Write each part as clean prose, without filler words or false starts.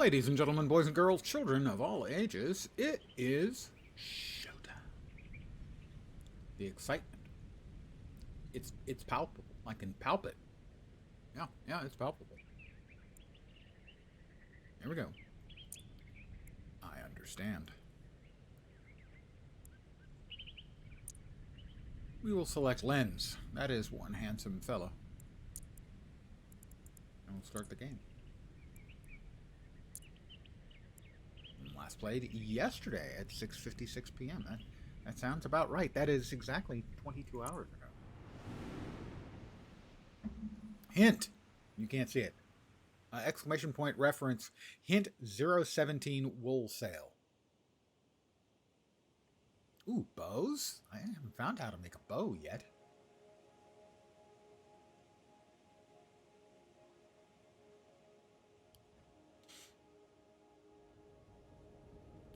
Ladies and gentlemen, boys and girls, children of all ages, it is showtime. The excitement. It's palpable. I can palp it. Yeah, it's palpable. Here we go. I understand. We will select lens. That is one handsome fellow. And we'll start the game. Last played yesterday at 6:56 p.m. That sounds about right. That is exactly 22 hours ago. Hint. You can't see it. Exclamation point reference. Hint 017 wool sale. Ooh, bows? I haven't found how to make a bow yet.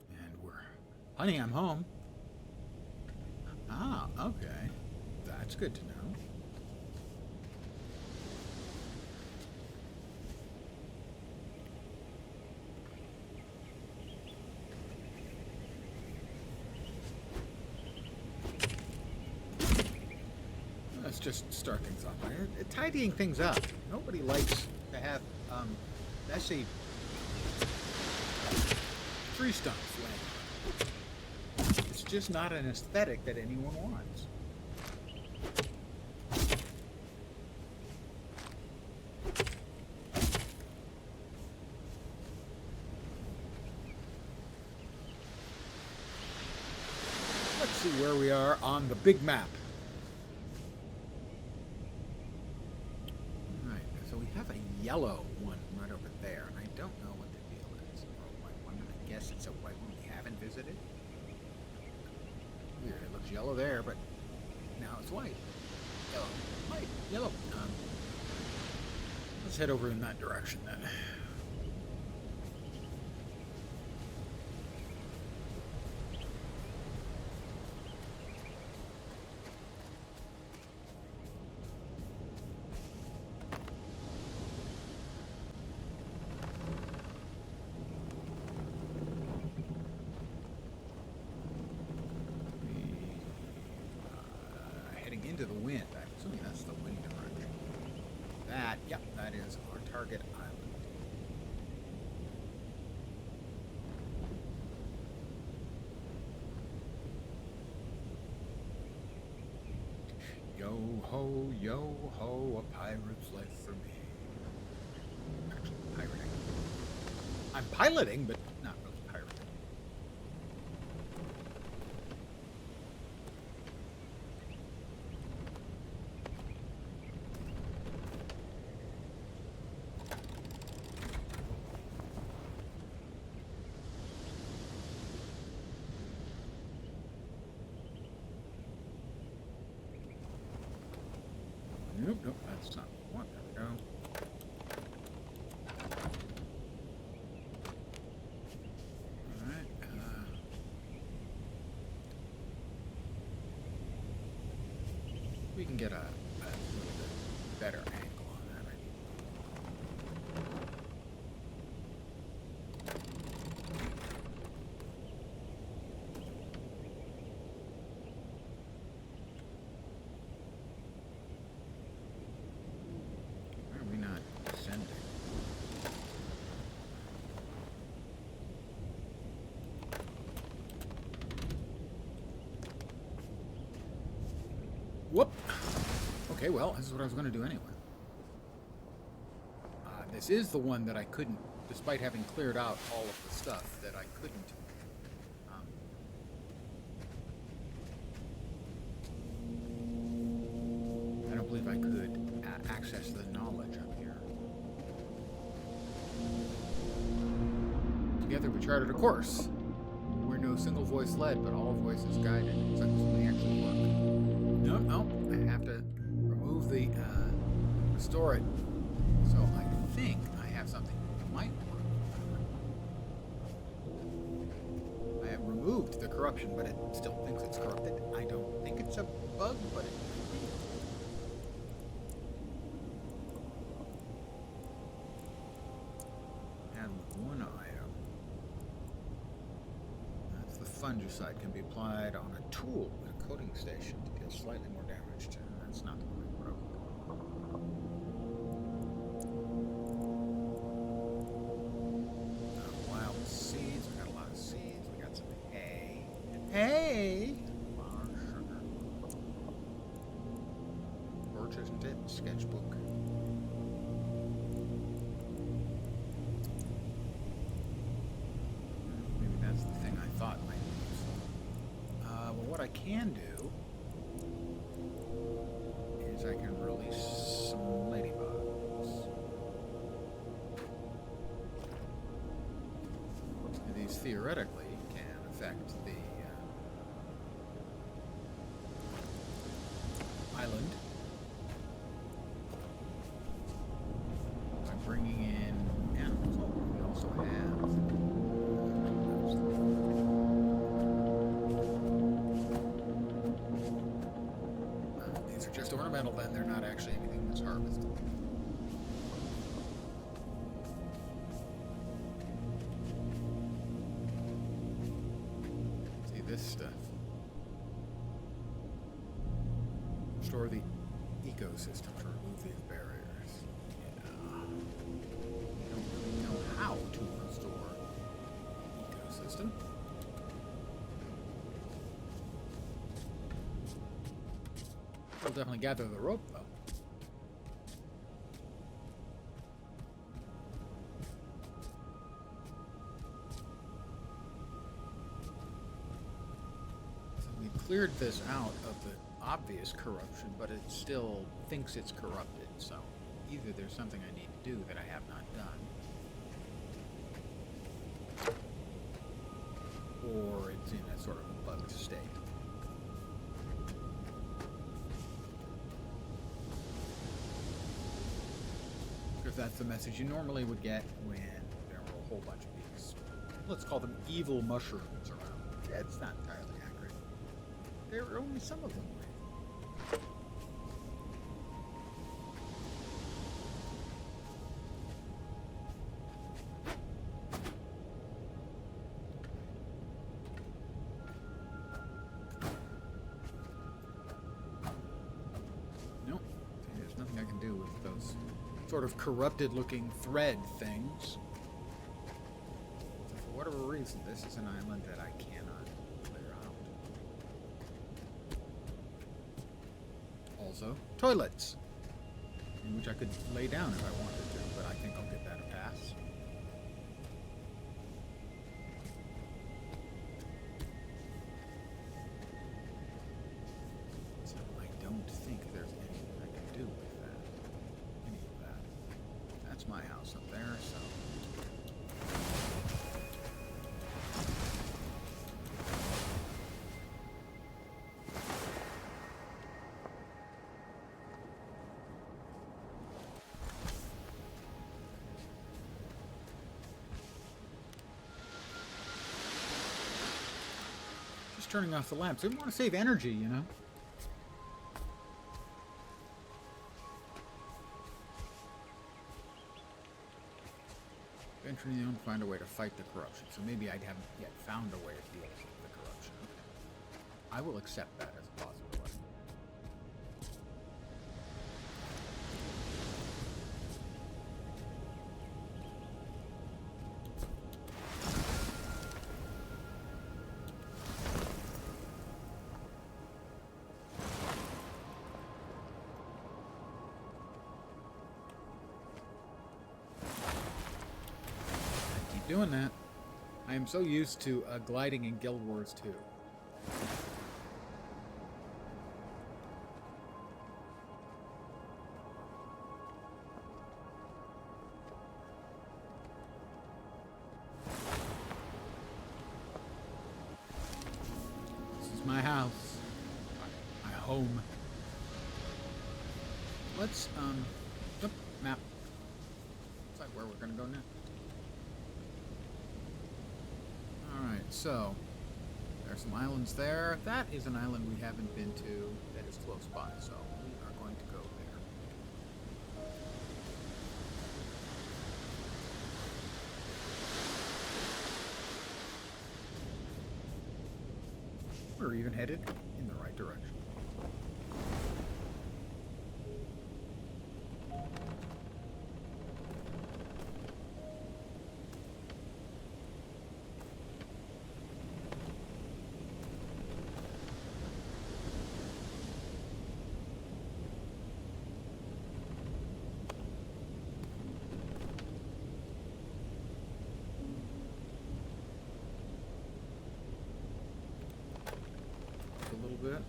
And honey, I'm home. Ah, okay. That's good to know. Let's just start things off. Tidying things up. Nobody likes to have messy tree stumps laying. It's just not an aesthetic that anyone wants. Let's see where we are on the big map. Yellow one right over there, and I don't know what the deal is. Or a white one. I guess it's a white one we haven't visited. Weird, it looks yellow there, but now it's white. Yellow, white, yellow. Let's head over in that direction then. Into the wind. I'm assuming that's the wind direction. Yep, that is our target island. Yo ho, a pirate's life for me. Actually, pirating. I'm piloting, but not really pirating. Nope, that's not what I want. There we go. Alright, we can get a little bit better angle on that, I think. Whoop! Okay, well, this is what I was going to do anyway. This is the one that I couldn't, despite having cleared out all of the stuff, that I couldn't. I don't believe I could access the knowledge up here. Together we charted a course. We're no single voice led, but all voices guided. Something may actually work. No, I have to remove the, restore it. So I think I have something that might work. I have removed the corruption, but it still thinks it's corrupted. I don't think it's a bug, but it could be. And one eye. fungicide can be applied on a tool at a coating station to deal slightly more damage to. That's not the one I broke. Wild seeds. We got a lot of seeds. We got some hay. Hay! Bar sugar. Birch, isn't it? Sketchbook. Maybe that's the thing I thought might use. Well, what I can do is I can release some ladybugs. And these theoretically can affect the island by bringing in animals. Oh, we also have. These are just ornamental, then they're not actually anything that's harvested. See this stuff. Restore the ecosystem to remove these barriers. Yeah. I don't really know how to restore ecosystem. We'll definitely gather the rope, though. So we cleared this out of the obvious corruption, but it still thinks it's corrupted, so either there's something I need to do that I have not done, or it's in a sort of a bugged state. Because that's the message you normally would get when there were a whole bunch of these, let's call them evil mushrooms around. Yeah, it's not entirely accurate. There are only some of them. Nope. There's nothing I can do with those sort of corrupted looking thread things. So for whatever reason, this is an island that I cannot clear out. Also, toilets, in which I could lay down if I wanted to, but I think I'll get that a pass. So I don't think there's anything I can do with that. Any of that. That's my house up there, so. Just turning off the lamps. We want to save energy, you know? Venturing on, find a way to fight the corruption. So maybe I haven't yet found a way to deal with the corruption. I will accept that as a possibility. Doing that. I am so used to gliding in Guild Wars 2. This is my house. My home. Let's, map. Looks like where we're gonna go now. Alright, so there's some islands there. That is an island we haven't been to that is close by, so we are going to go there. We're even headed in the right direction. A little bit.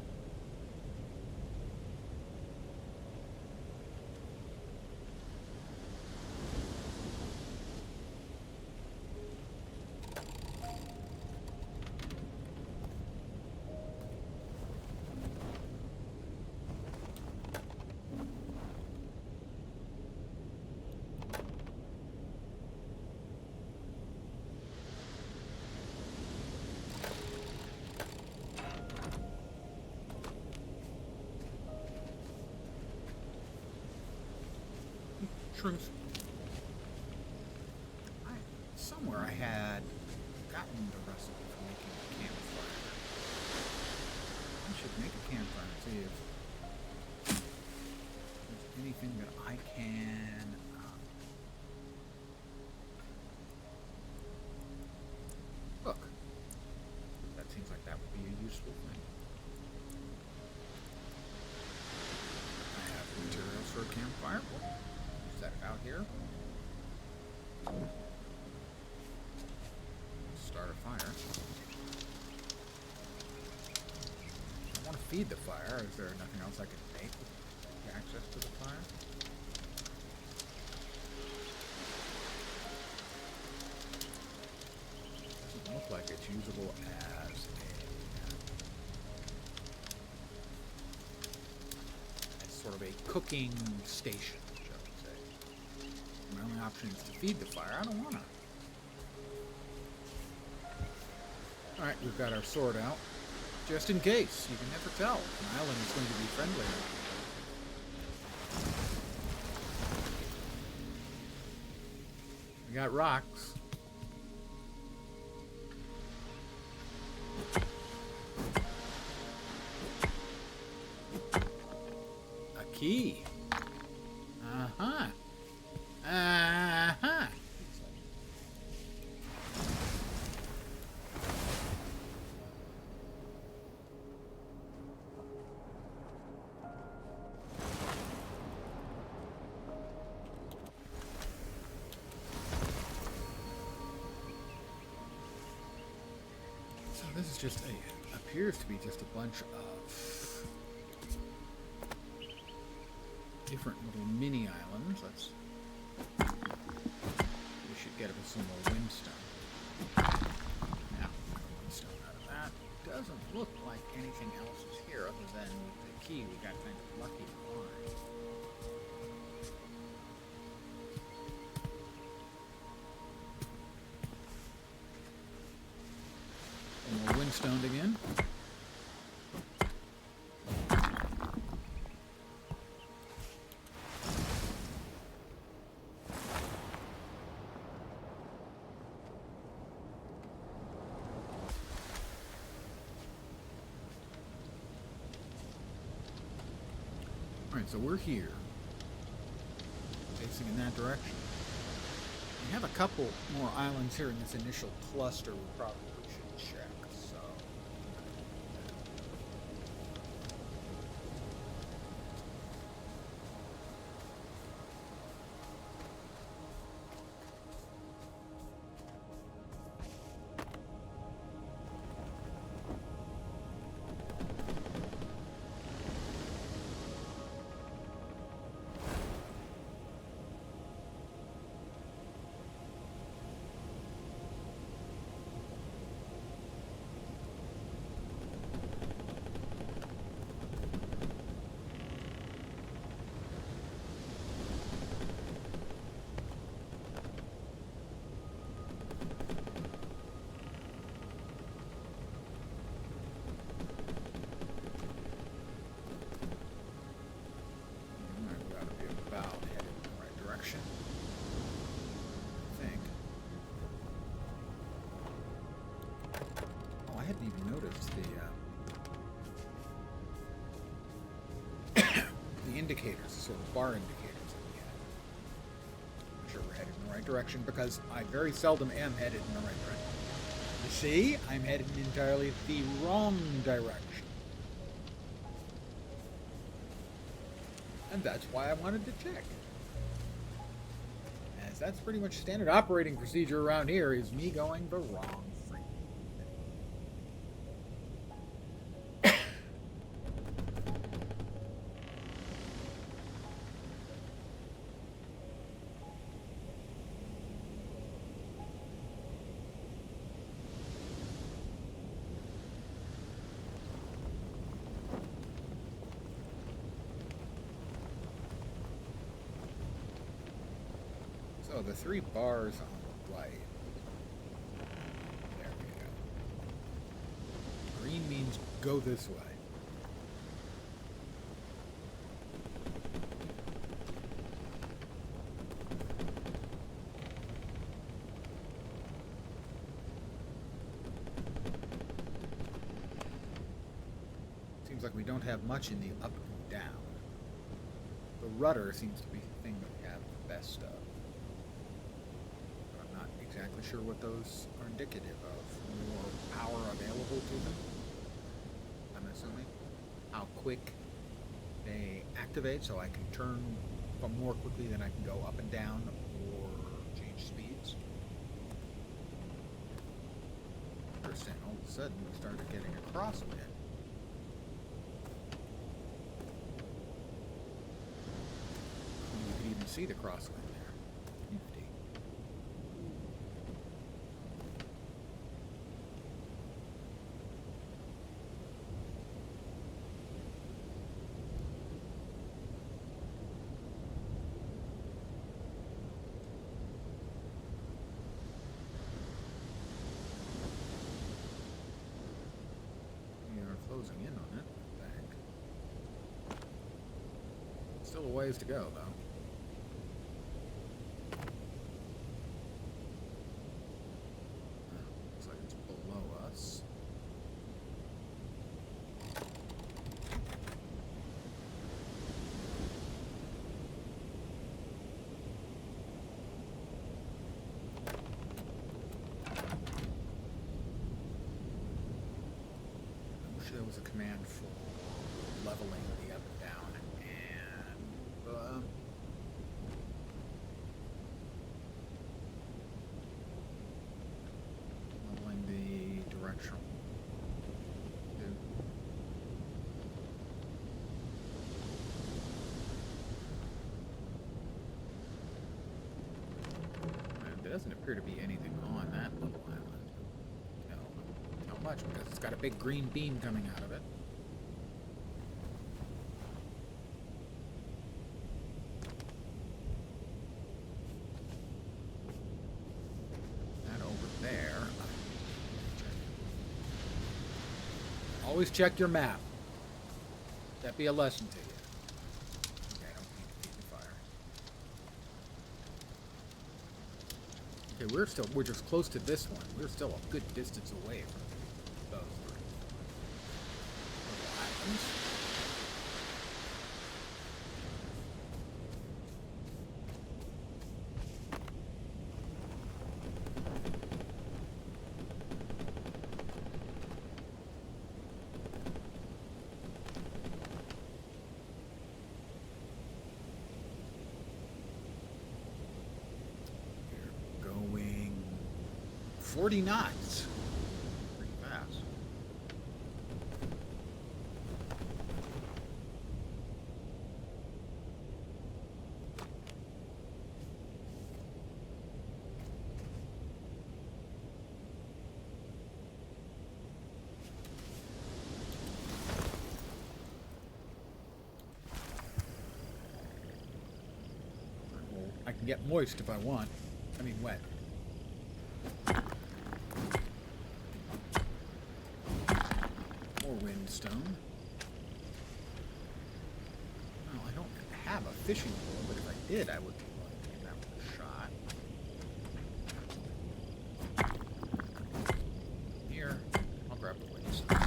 Truth. Somewhere I had gotten the recipe for making a campfire. I should make a campfire and see if there's anything that I can cook. That seems like that would be a useful thing. I have materials for a campfire. Set it out here. Start a fire. I want to feed the fire. Is there nothing else I can make with access to the fire? Doesn't look like it's usable as sort of a cooking station. My only option is to feed the fire. I don't want to. Alright, we've got our sword out. Just in case. You can never tell. An island is going to be friendly. We got rocks. A key. Uh-huh. Uh-huh. So this is just appears to be just a bunch of different little mini islands. We should get us some more windstone. Now, windstone out of that. Doesn't look like anything else is here other than the key we got kind of lucky to find. And more windstoned again. Alright, so we're here, facing in that direction. We have a couple more islands here in this initial cluster we probably should check, so... I hadn't even noticed the indicators, the sort of bar indicators that we have. I'm sure we're headed in the right direction because I very seldom am headed in the right direction. You see, I'm headed in entirely the wrong direction. And that's why I wanted to check. As that's pretty much standard operating procedure around here, is me going the wrong freaking way. So the 3 bars on the right. There we go. Green means go this way. Seems like we don't have much in the up and down. The rudder seems to be the thing that we have the best of. Exactly sure what those are indicative of. More power available to them, I'm assuming. How quick they activate, so I can turn more quickly than I can go up and down or change speeds. Interesting, all of a sudden we started getting a crosswind. You can even see the crosswind. Closing in on it, I think. Still a ways to go, though. Looks like it's below us. There was a command for leveling the up and down, and leveling the directional. And there doesn't appear to be anything on that little island. Not much, because it's got a big green beam coming out of it. That over there. Always check your map. That'd be a lesson to you. Okay, I don't need to keep the fire. Okay, we're just close to this one. We're still a good distance away from those three islands. We're going 40 knots. Pretty fast. I can get moist if I want. I mean wet. More windstone. Well, I don't have a fishing pole, but if I did, I would be willing to give that one a shot. Here, I'll grab the windstone.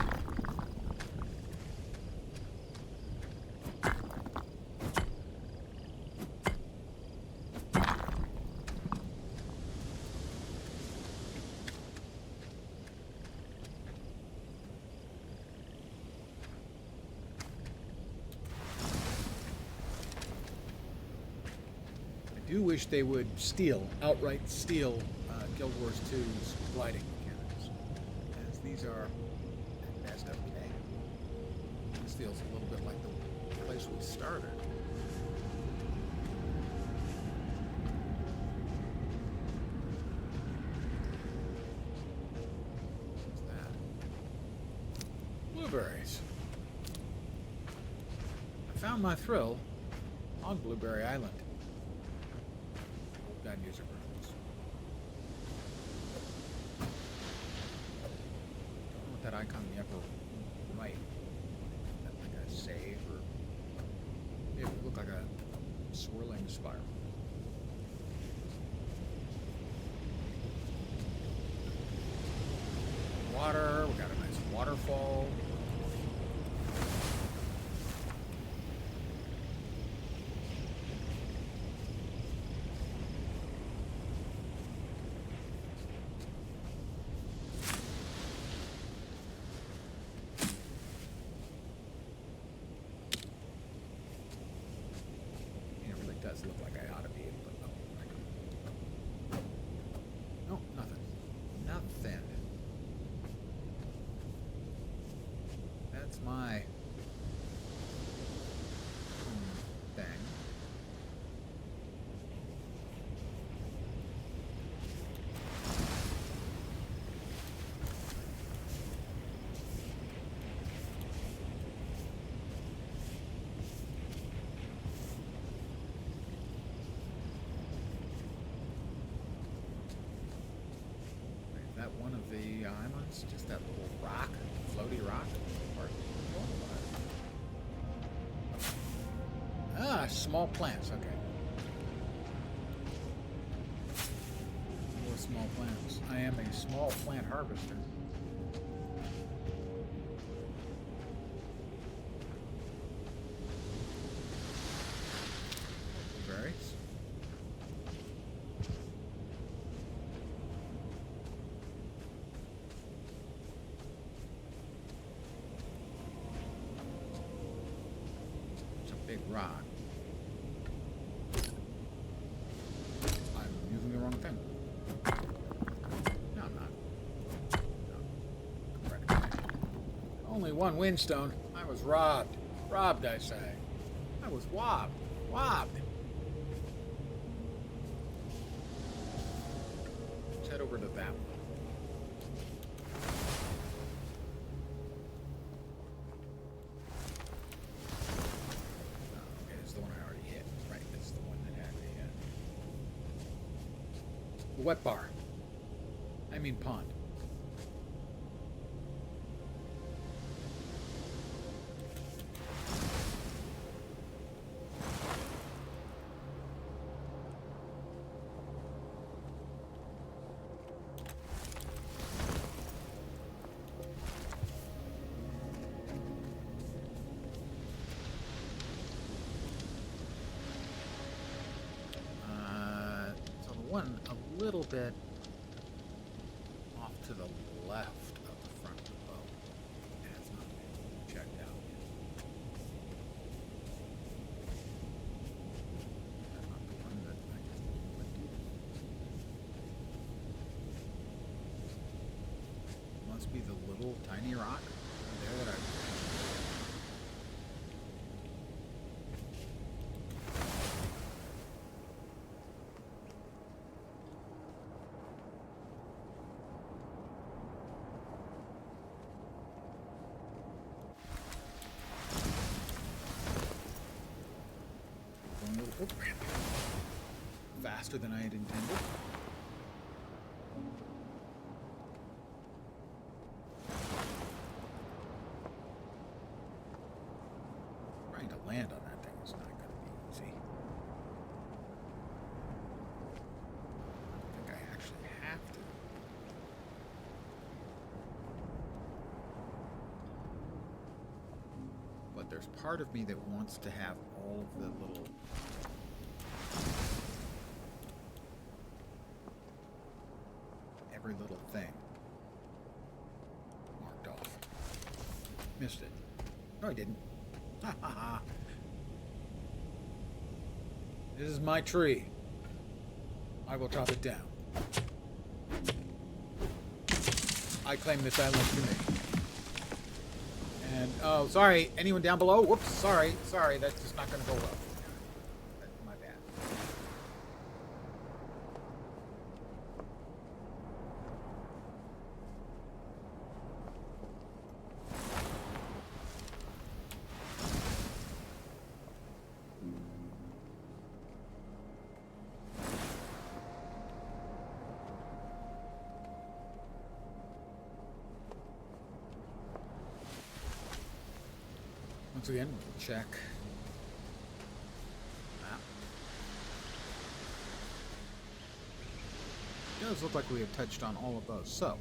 do wish they would outright steal Guild Wars 2's gliding mechanics, as these are at best okay. This feels a little bit like the place we started. What's that? Blueberries. I found my thrill on Blueberry Island. Got user rules. Don't know what that icon in the upper right. Like a save or it would look like a swirling spiral. Water. We got a nice waterfall. Does look like I ought to be able to. No, nothing. Nothing. That's my thing. That one of the islands, just that little rock, floaty rock. Ah, small plants, okay. More small plants. I am a small plant harvester. Blueberries. Big rock. I'm using the wrong thing. No, I'm not. No. Correct. Only one windstone. I was robbed. Robbed, I say. I was wobbed. Wobbed. Let's head over to that one. The wet bar. I mean pond. So the one a little bit off to the left of the front of the boat has not been checked out yet. That's not the one that I just went to. Must be the little tiny rock there that I. Faster than I had intended. Trying to land on that thing is not going to be easy. I think I actually have to. But there's part of me that wants to have all of the little every little thing marked off. Missed it. No, I didn't. Ha ha ha. This is my tree. I will chop it down. I claim this island to me. And, oh, sorry, anyone down below? Whoops, sorry, that's just not gonna go well. That's my bad. Once again, we'll check. Map. It does look like we have touched on all of those. So,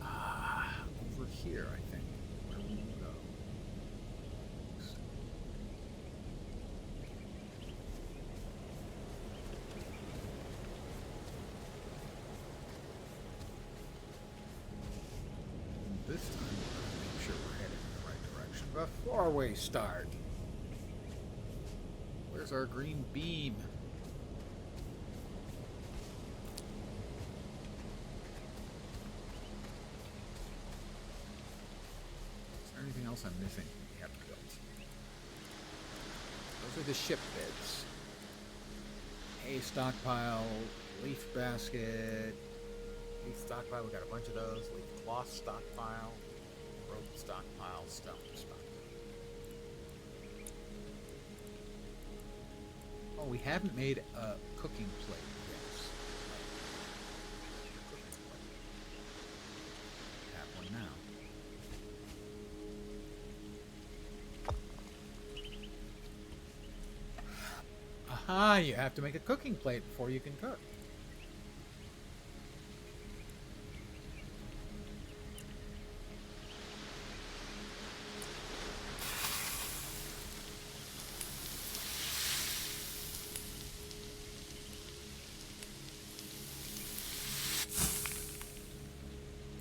over here, I think, where we will go. This time, make sure we're headed in the right direction before we start. Where's our green beam? Is there anything else I'm missing we haven't built? Those are the ship beds. Hay stockpile, leaf basket, leaf stockpile, we got a bunch of those. Leaf cloth stockpile, rope stockpile, stone stockpile. Oh, we haven't made a cooking plate yet. Cooking plate. Have one now. Aha, you have to make a cooking plate before you can cook.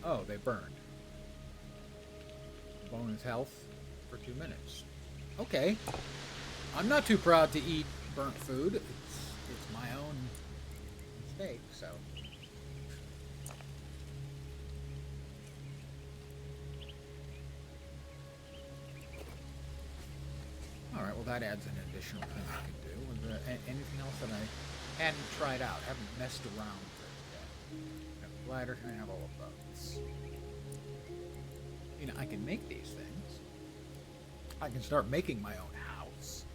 Oh, they burned. Bonus health for 2 minutes. Okay. I'm not too proud to eat burnt food. It's my own mistake, so. Alright, well that adds an additional thing I can do. Was there anything else that I hadn't tried out, haven't messed around with yet? I have a ladder, and I have all of those. You know, I can make these things. I can start making my own house.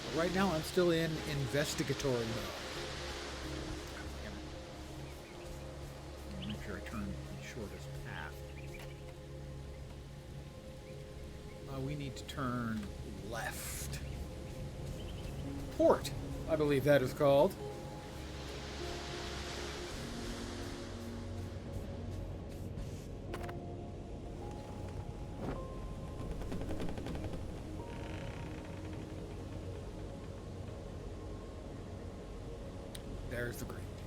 But right now I'm still in investigatory mode. Make sure I turn the shortest path. We need to turn left. Port, I believe that is called. There's the green bean.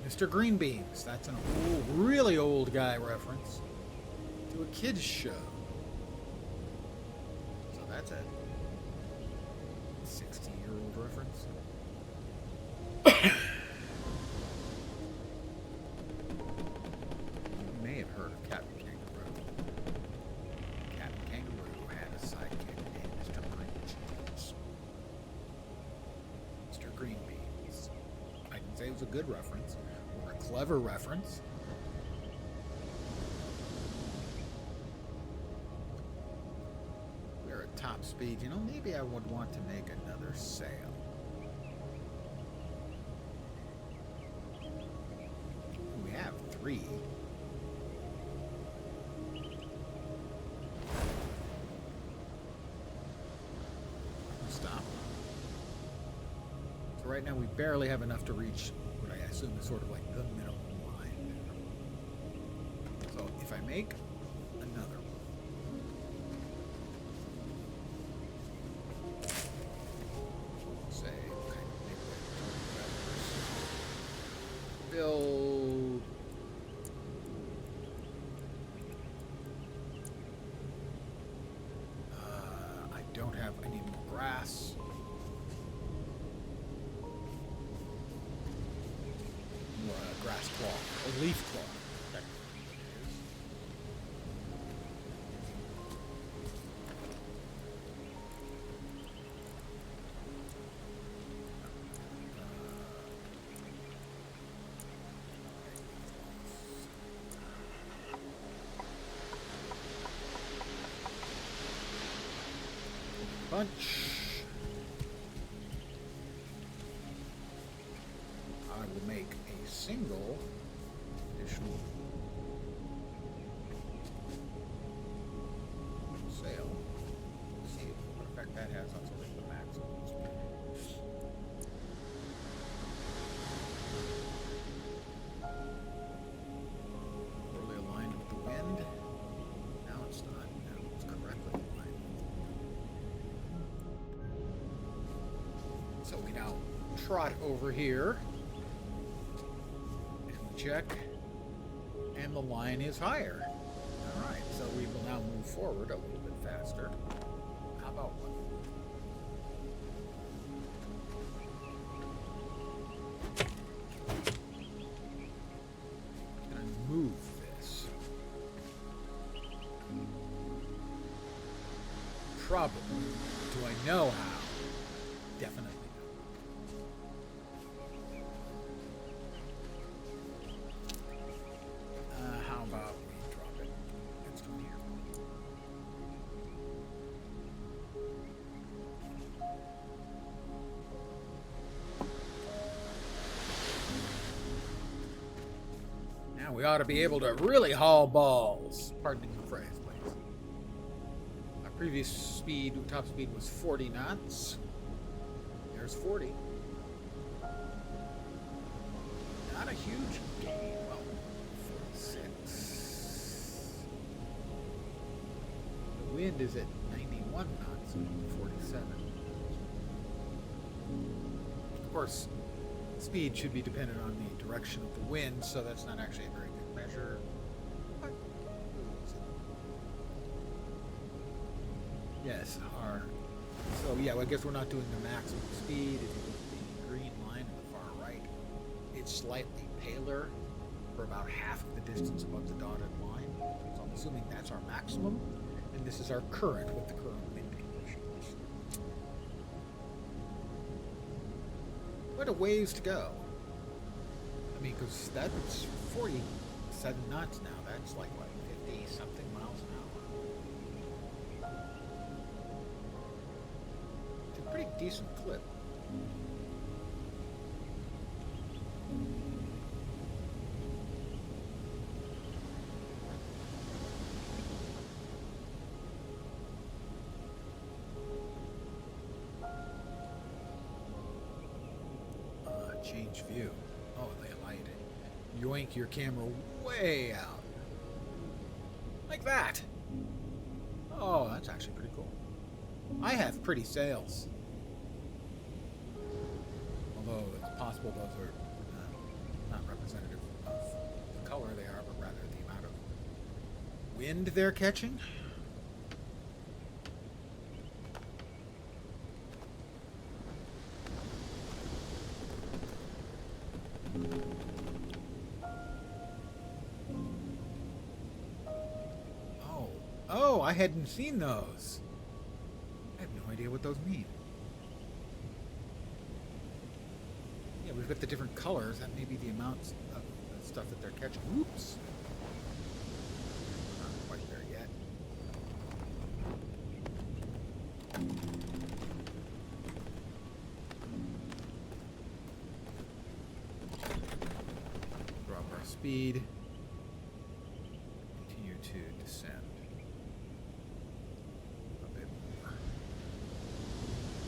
Mr. Greenbeans. That's an old, really old guy reference to a kid's show. So that's a 60-year-old reference. You may have heard of Captain Kangaroo. Captain Kangaroo had a sidekick named Mr. Greenbeans. Mr. Greenbeans. I can say it was a good reference, or a clever reference. We're at top speed. You know, maybe I would want to make another sail. We have 3. Stop. So right now we barely have enough to reach what I assume is sort of like the minimum line. So if I make another one. Say, okay, build grass. Or a grass cloth, or leaf cloth. Bunch. I will make a single additional sail. Let's see what effect that has on sort of the maximum speed. Poorly aligned with the wind. Now it's not. Now it's correctly aligned. So we now trot over here and we check, and the line is higher. All right, so we will now move forward a little bit faster. How about one? Can I move this? Probably. Do I know how? Definitely. How about we drop it next one here? Now we ought to be able to really haul balls. Pardon the phrase, please. Our previous speed, top speed was 40 knots. There's 40. Not a huge gain. Well, 46. The wind is at 91 knots, so 47. Of course, speed should be dependent on the direction of the wind, so that's not actually a very good measure. But yes, our. So yeah, well, I guess we're not doing the maximum speed. If you look at the green line in the far right, it's slightly paler for about half of the distance above the dotted line. So I'm assuming that's our maximum, and this is our current with the current wind conditions. What a ways to go. I mean, because that's 47 knots now. That's like, what, 50-something miles an hour. It's a pretty decent clip. Change view. Oh, they light it. Yoink your camera way out. Like that. Oh, that's actually pretty cool. I have pretty sails. Although it's possible those are not representative of the color they are, but rather the amount of wind they're catching. Oh, I hadn't seen those. I have no idea what those mean. Yeah, we've got the different colors. That may be the amounts of the stuff that they're catching. Oops. Not quite there yet. Drop our speed. Continue to descend.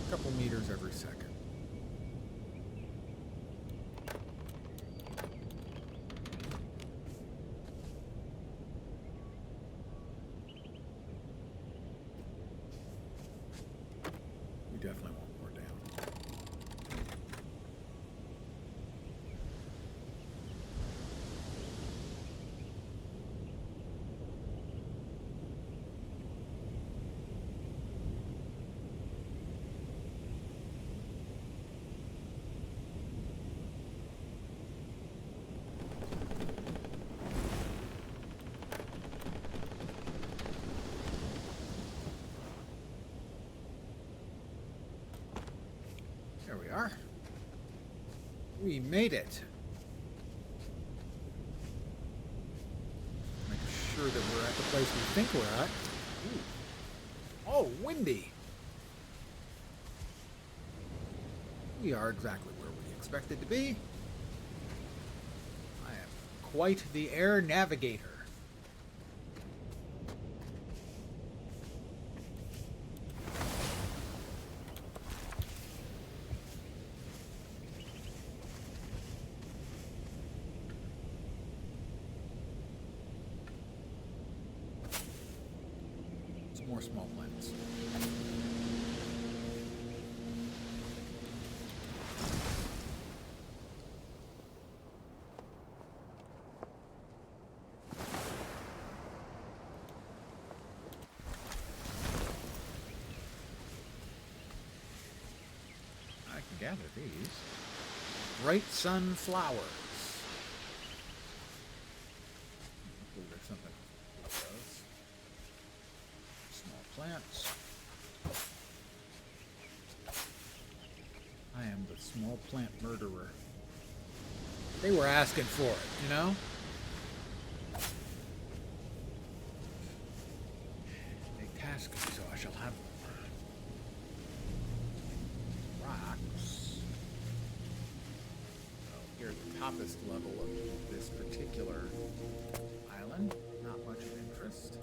Couple meters every second. We definitely want more down. There we are. We made it. Make sure that we're at the place we think we're at. Ooh. Oh, windy. We are exactly where we expected to be. I am quite the air navigator. Some more small planets. Gather these. Bright sunflowers. Ooh, there's something with those. Small plants. I am the small plant murderer. They were asking for it, you know? They task me, so I shall have them. Toppest level of this particular island. Not much of interest.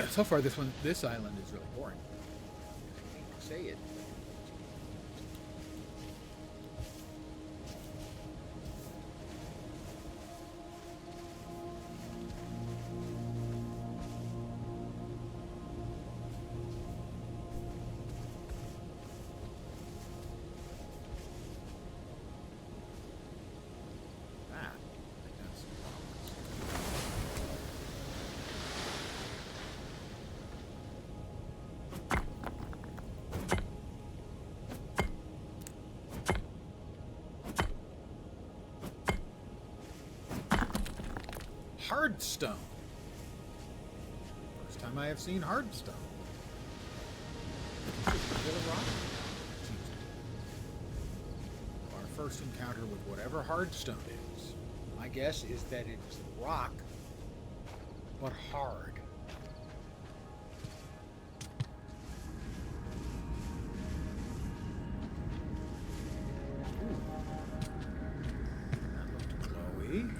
So far, this island is really boring. I hate to say it. Hardstone. First time I have seen hardstone. Our first encounter with whatever hardstone is. My guess is that it's rock, but hard. Ooh. That looked glowy.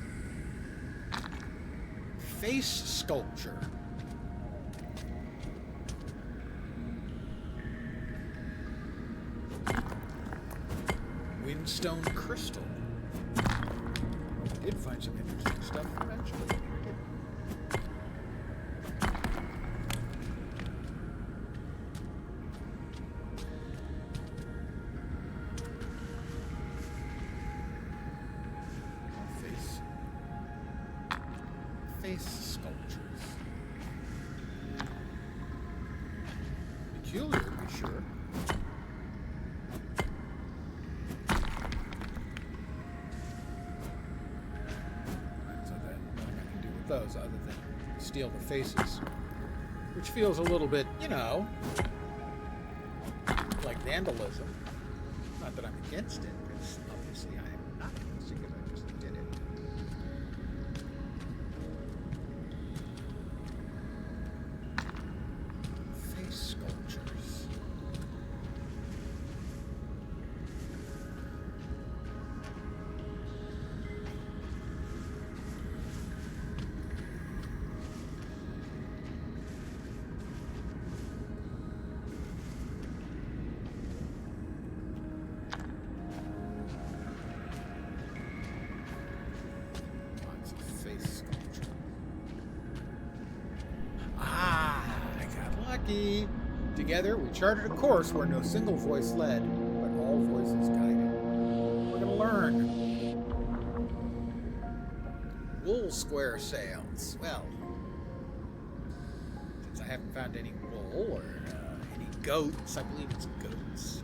Face sculpture. Windstone crystal. I did find some interesting stuff eventually. Face sculptures. Peculiar, to be sure. Right, so that nothing I can do with those other than steal the faces, which feels a little bit, you know, like vandalism. Not that I'm against it, because obviously I am not against it, because I just did it. Sculptures. key. Together, we charted a course where no single voice led, but all voices guided. We're going to learn. Wool square sails. Well, since I haven't found any wool or any goats, I believe it's goats.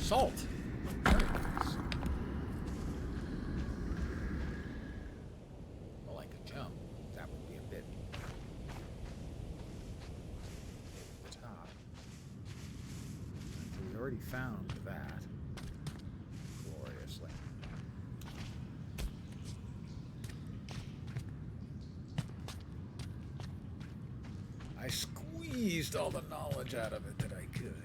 Salt. Very nice. Well, I could jump. That would be a bit top. So we already found that. Gloriously. I squeezed all the knowledge out of it that I could.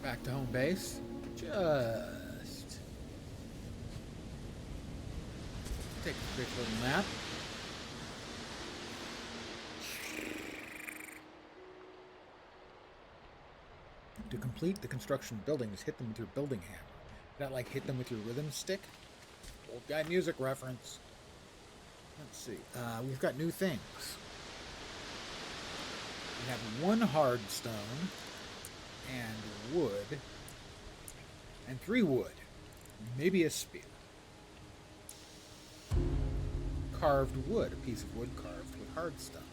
Back to home base. Just take a quick little nap. To complete the construction of buildings, hit them with your building hammer. Not like hit them with your rhythm stick. Old guy music reference. Let's see. We've got new things. We have one hard stone. And wood, and 3 wood, maybe a spear. Carved wood, a piece of wood carved with hard stone.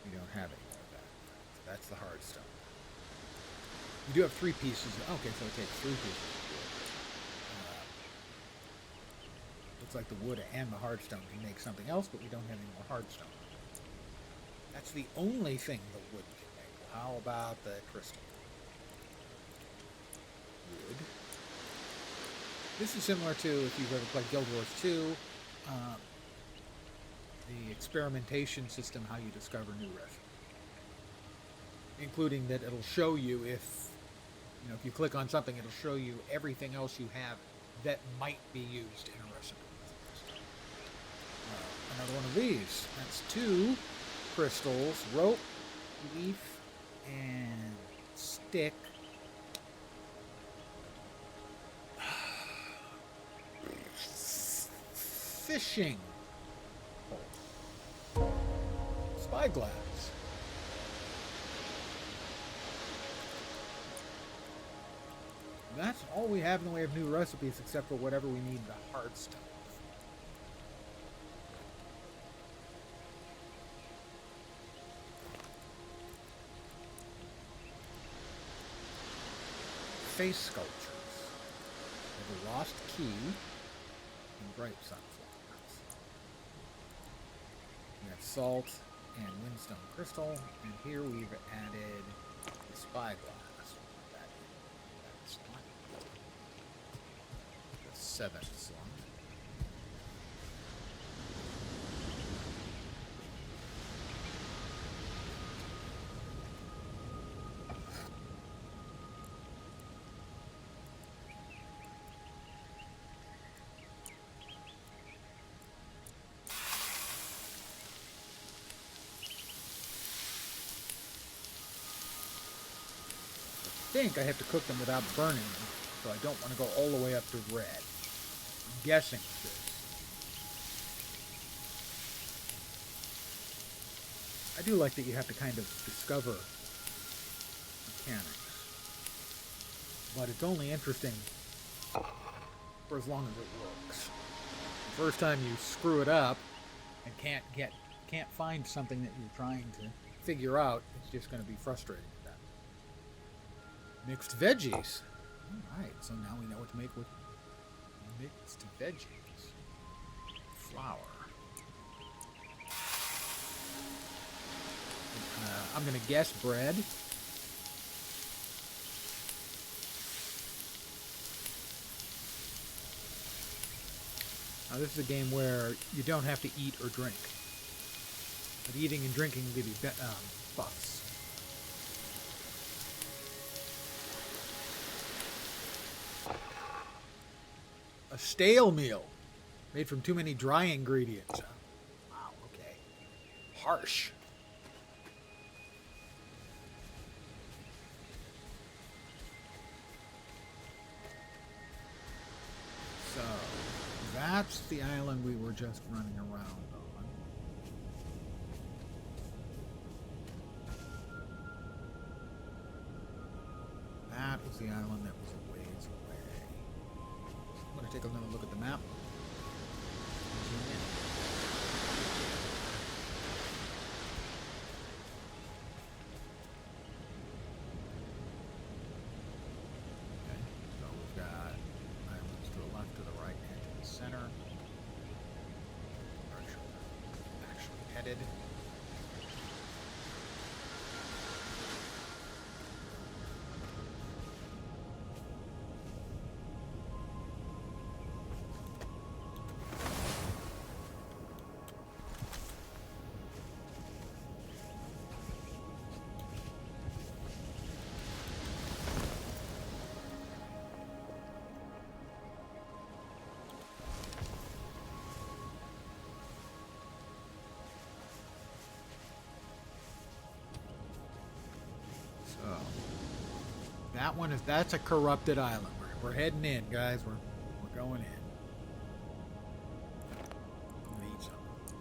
We don't have any more of that. So that's the hard stone. We do have 3 pieces. Okay, so it takes 3 pieces. Looks like the wood and the hardstone can make something else, but we don't have any more hardstone. That's the only thing the wood can make. Well, how about the crystal? Wood. This is similar to, if you've ever played Guild Wars 2, the experimentation system, how you discover new recipes. Including that it'll show you if you click on something, it'll show you everything else you have that might be used in a recipe. Another one of these. That's 2 crystals, rope, leaf, and stick. Fishing pole. Spyglass. That's all we have in the way of new recipes, except for whatever we need the hard stuff. Face sculptures. We have a lost key and bright sunflowers. We have salt and windstone crystal, and here we've added the spyglass. That's the 7th slot. I think I have to cook them without burning them, so I don't want to go all the way up to red. I'm guessing it's this. I do like that you have to kind of discover mechanics, but it's only interesting for as long as it works. The first time you screw it up and can't find something that you're trying to figure out, it's just going to be frustrating. Mixed veggies. Alright, so now we know what to make with Mixed veggies. Flour. I'm going to guess bread. Now, this is a game where you don't have to eat or drink. But eating and drinking will give you buffs. A stale meal. Made from too many dry ingredients. Wow, okay. Harsh. So, that's the island we were just running around on. That was the island that was a ways away. I'm going to take another look at the map. Zoom in. Headed. That one that's a corrupted island. We're heading in, guys. We're going in. I'm gonna eat something.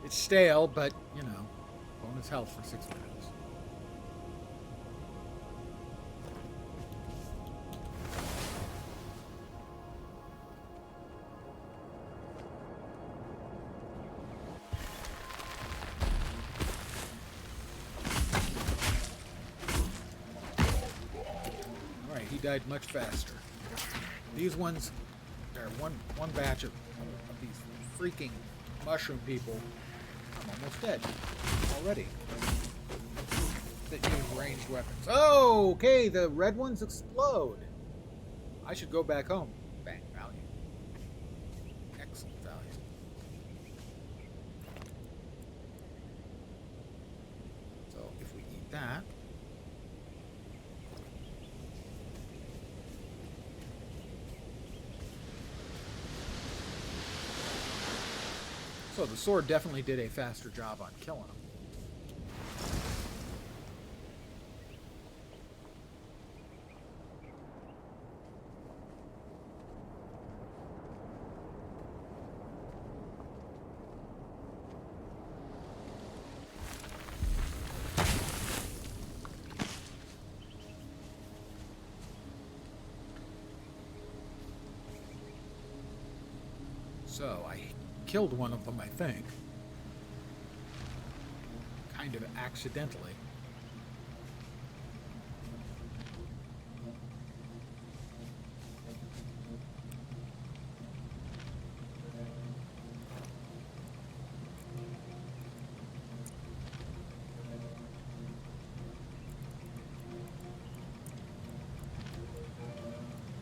It's stale, but you know, bonus health for 6 minutes. Died much faster. These ones, there one batch of these freaking mushroom people. I'm almost dead already. That use ranged weapons. Oh, okay. The red ones explode. I should go back home. Bang, value. Excellent value. So if we eat that. So the sword definitely did a faster job on killing him. So I killed one of them, I think. Kind of accidentally.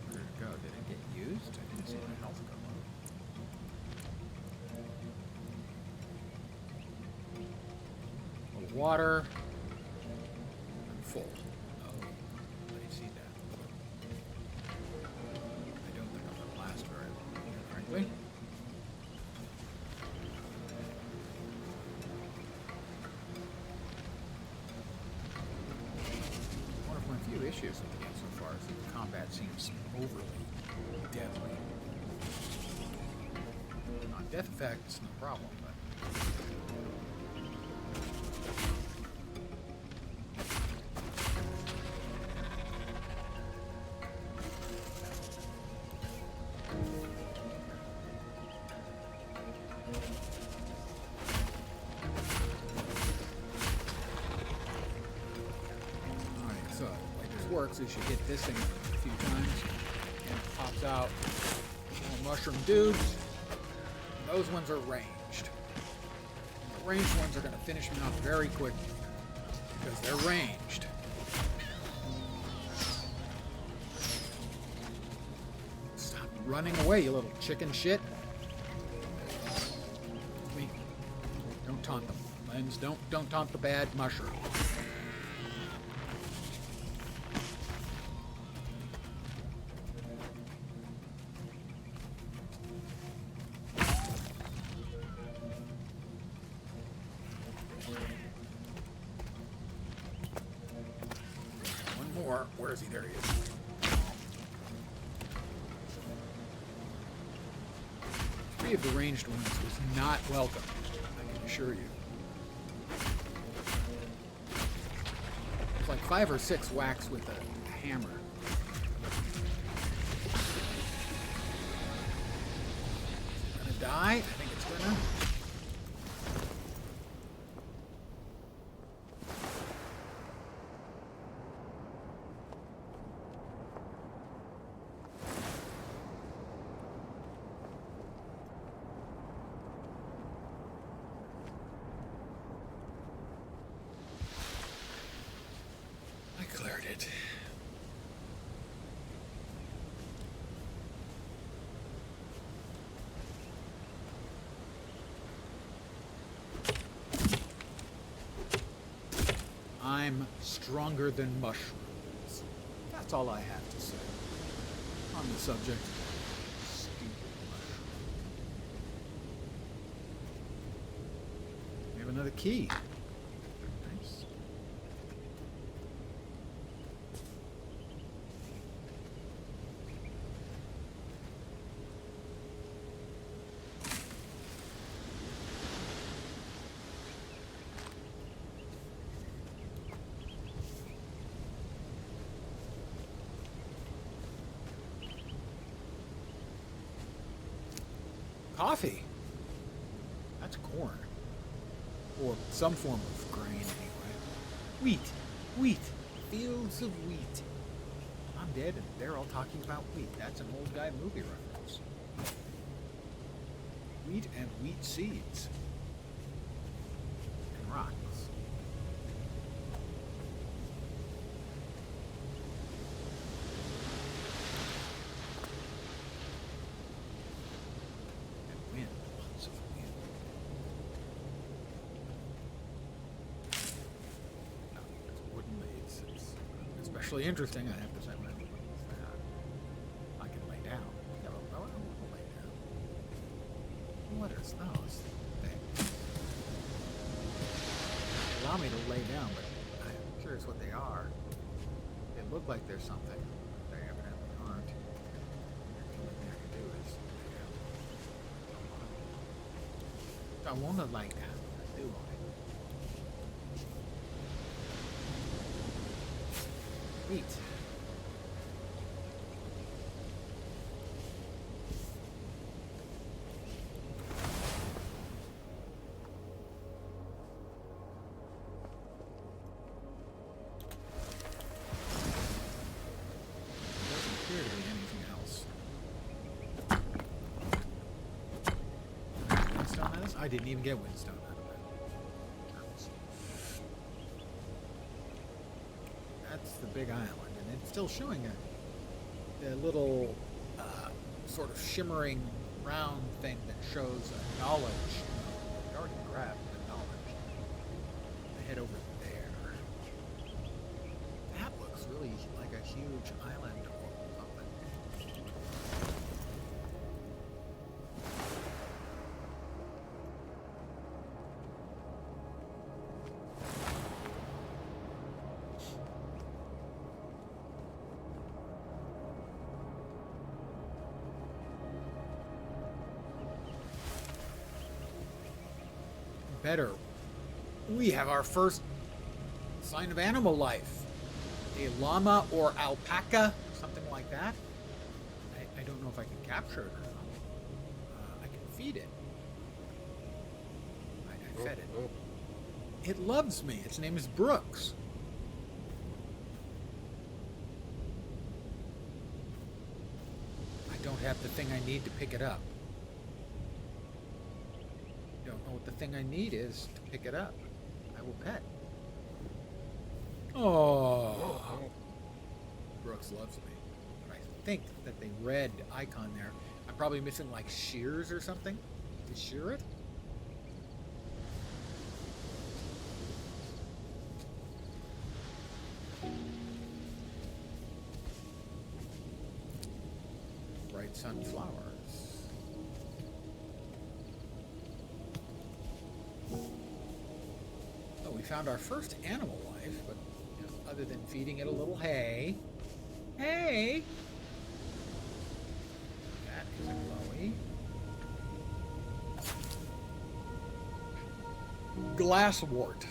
Where did it go? Did it get used? I didn't see my health go up. Water. I'm full. Oh, I didn't see that. I don't think I'm going to last very long, frankly. One of my few issues with the game so far is that the combat seems overly deadly. On death effects, no problem, but... Works is you hit this thing a few times Pops out more mushroom dudes. And those ones are ranged. And the ranged ones are going to finish me off very quickly because they're ranged. Stop running away, you little chicken shit. Me. Don't taunt them. Lens, don't taunt the bad mushroom. Where is he? There he is. Three of the ranged ones was not welcome, I can assure you. It's like 5 or 6 whacks with a hammer. Gonna die? I think it's gonna. Cleared it. I'm stronger than mushrooms. That's all I have to say on the subject. Stupid mushroom. We have another key. Nice. Coffee. That's corn. Or some form of grain, anyway. Wheat. Wheat. Fields of wheat. I'm dead, and they're all talking about wheat. That's an old guy movie reference. Wheat and wheat seeds. And rocks. Interesting, I have to say. I can lay down. I will lay down. What is those things? Allow me to lay down, but I'm curious what they are. They look like there's something. They evidently aren't. The only thing I can do is lay down. I want to lay down. I do want it. Eat. Doesn't appear to be anything else. Windstone out of this? I didn't even get windstone out of it. That's the big island, and it's still showing a little sort of shimmering round thing that shows a knowledge. We already grabbed the knowledge. I head over there. That looks really like a huge island or something. Better. We have our first sign of animal life. A llama or alpaca, something like that. I don't know if I can capture it or not. I can feed it. I fed it. It loves me. Its name is Brooks. have the thing I need to pick it up. Don't know what the thing I need is to pick it up. I will pet. Oh. Brooks loves me. But I think that the red icon there, I'm probably missing like shears or something to shear it. Bright sunflowers. Oh, we found our first animal life, but you know, other than feeding it a little hay. Hey! That is a Chloe. Glasswort.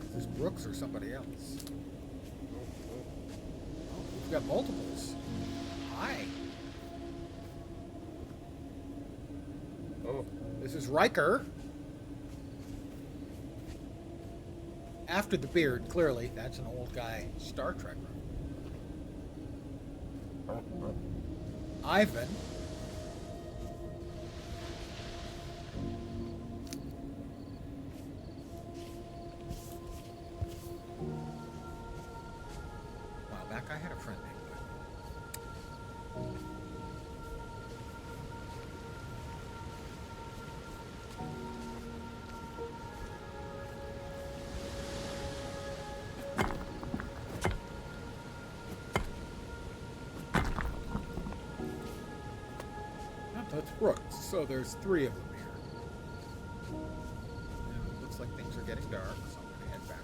Is this Brooks or somebody else? Oh, we've got multiples. Hi. Oh, this is Riker. After the beard, clearly. That's an old guy Star Trekker. Ivan. Wow, that guy had a friend named Ivan. That's Brooks, so there's 3 of them here. And it looks like things are getting dark, so I'm going to head back.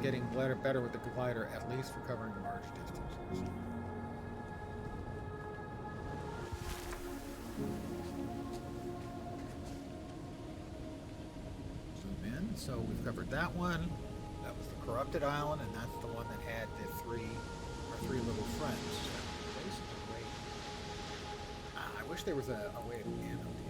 Getting better with the glider, at least for covering large distances. Zoom in. So we've covered that one. That was the corrupted island, and that's the one that had the our three little friends. I wish there was a way to annotate.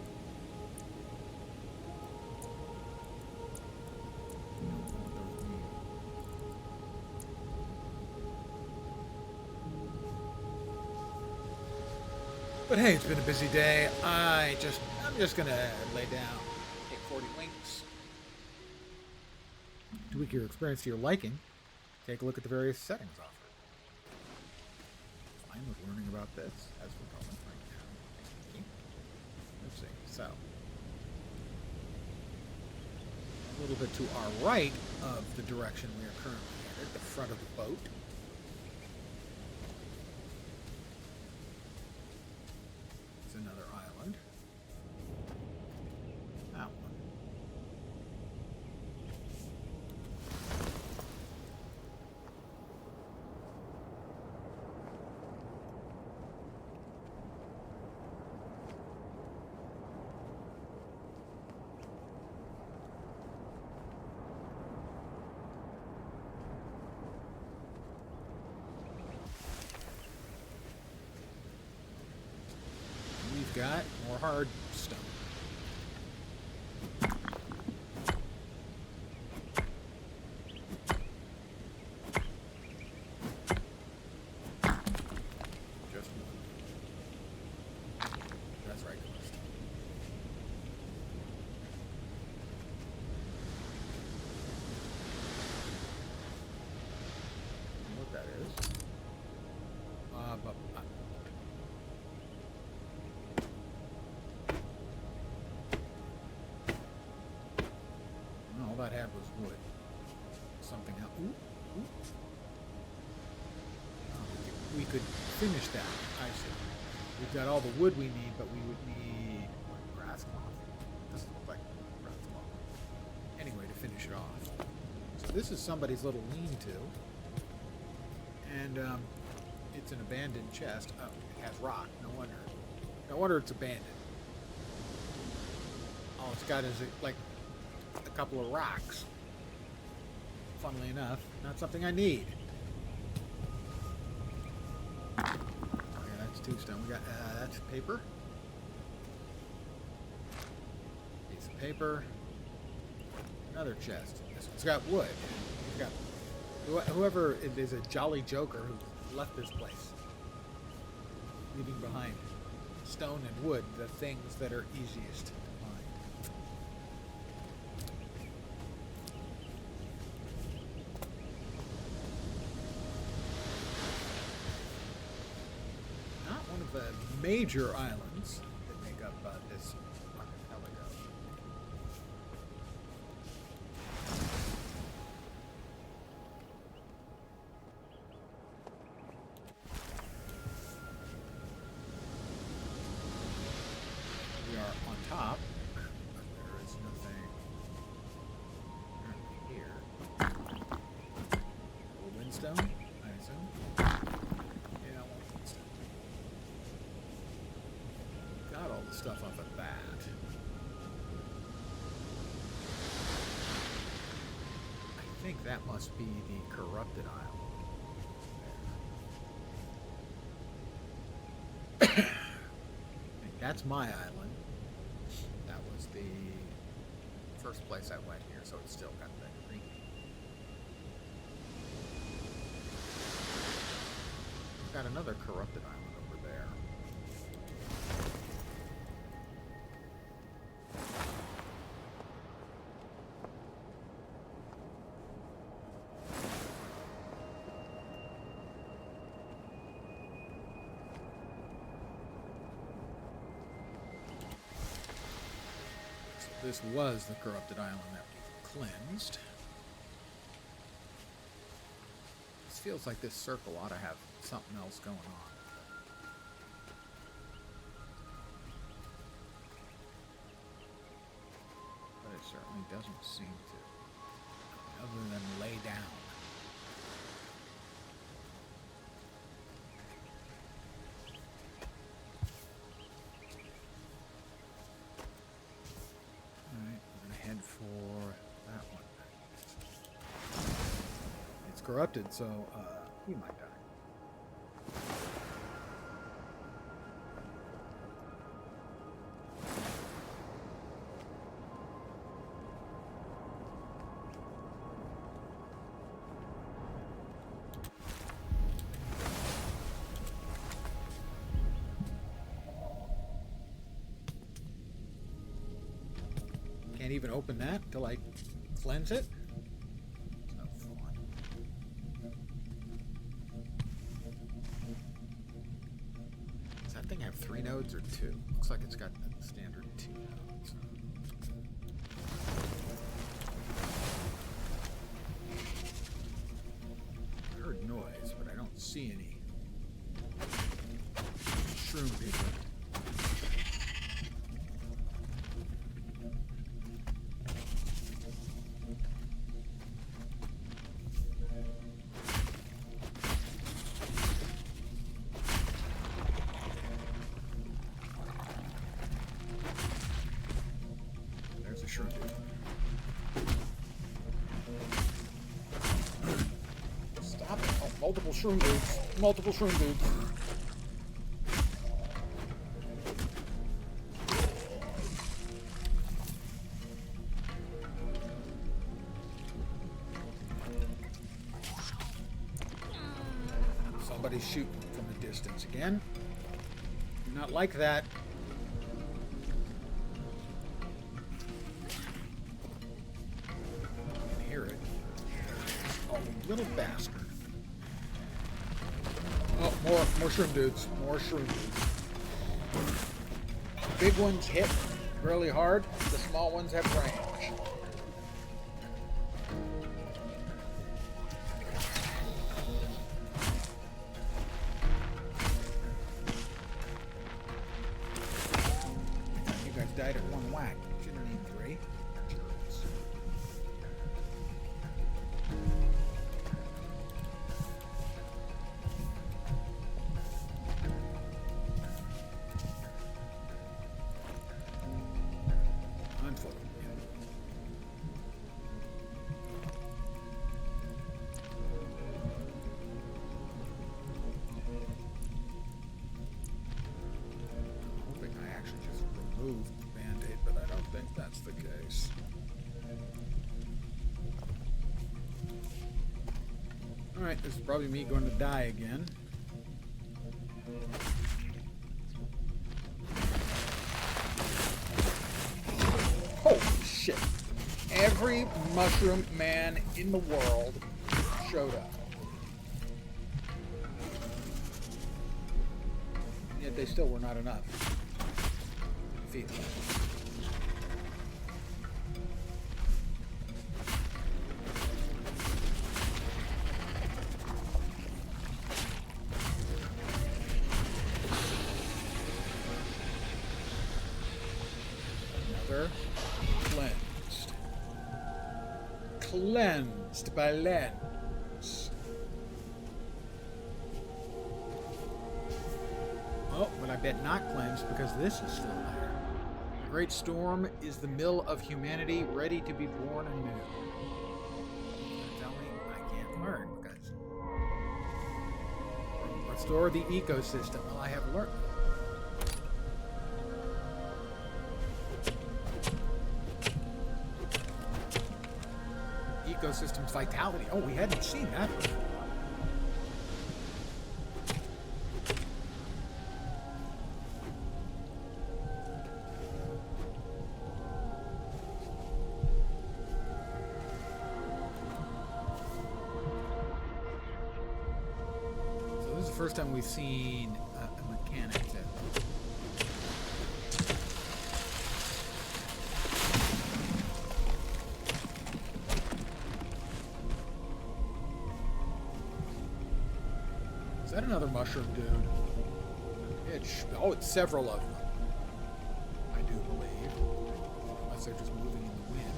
But hey, it's been a busy day. I'm just gonna lay down, take 40 winks. To tweak your experience to your liking, take a look at the various settings offered. Fine with learning about this as we're going right now. Let's see. So, a little bit to our right of the direction we are currently headed, the front of the boat. Another island. That one. We've got more hard stuff. Just one. That's right. What that is? All that had was wood. Something else. Ooh. We could finish that. I see. We've got all the wood we need, but we would need grass cloth. Doesn't look like grass cloth. Anyway, to finish it off. So this is somebody's little lean-to. And It's an abandoned chest. Oh, it has rock. No wonder. No wonder it's abandoned. All it's got is like a couple of rocks. Funnily enough, not something I need. Okay, that's 2 stone. We got that's paper. Piece of paper. Another chest. This one's got wood. It's got whoever it is, a jolly joker who left this place, leaving behind stone and wood, the things that are easiest to find. Not one of the major islands that make up this archipelago. We are on top, but there is nothing here. Windstone, I assume. Yeah, windstone. Got all the stuff off of that. I think that must be the corrupted island. That's my island. That was the first place I went here, so it's still got that green. Got another corrupted island over there. This was the corrupted island that we cleansed. This feels like this circle ought to have something else going on. But it certainly doesn't seem to, other than lay down. For that one. It's corrupted, so he might die. Can't even open that until I cleanse it. It's no fun. Does that thing have 3 nodes or 2? Looks like it's got a standard 2 nodes. I heard noise, but I don't see any shroom people. Stop it. Oh, multiple shroom dudes. Multiple shroom dudes. Somebody's shooting from a distance again. Do not like that. Little bastard. Oh, more shroom dudes. More shroom dudes. Big ones hit really hard. The small ones have range. You guys died at one whack. Shouldn't need 3. remove the Band-Aid, but I don't think that's the case. Alright, this is probably me going to die again. Holy shit. Every mushroom man in the world showed up. Yet they still were not enough to defeat them. Cleansed. Cleansed by lens. Oh, but I bet not cleansed because this is still there. The great storm is the mill of humanity ready to be born anew. Tell me I can't learn because restore the ecosystem. Well, I have learned. Ecosystem's vitality. Oh, we hadn't seen that before. So this is the first time we've seen a mechanic that Is that another mushroom dude? It's several of them. I do believe. Unless they're just moving in the wind.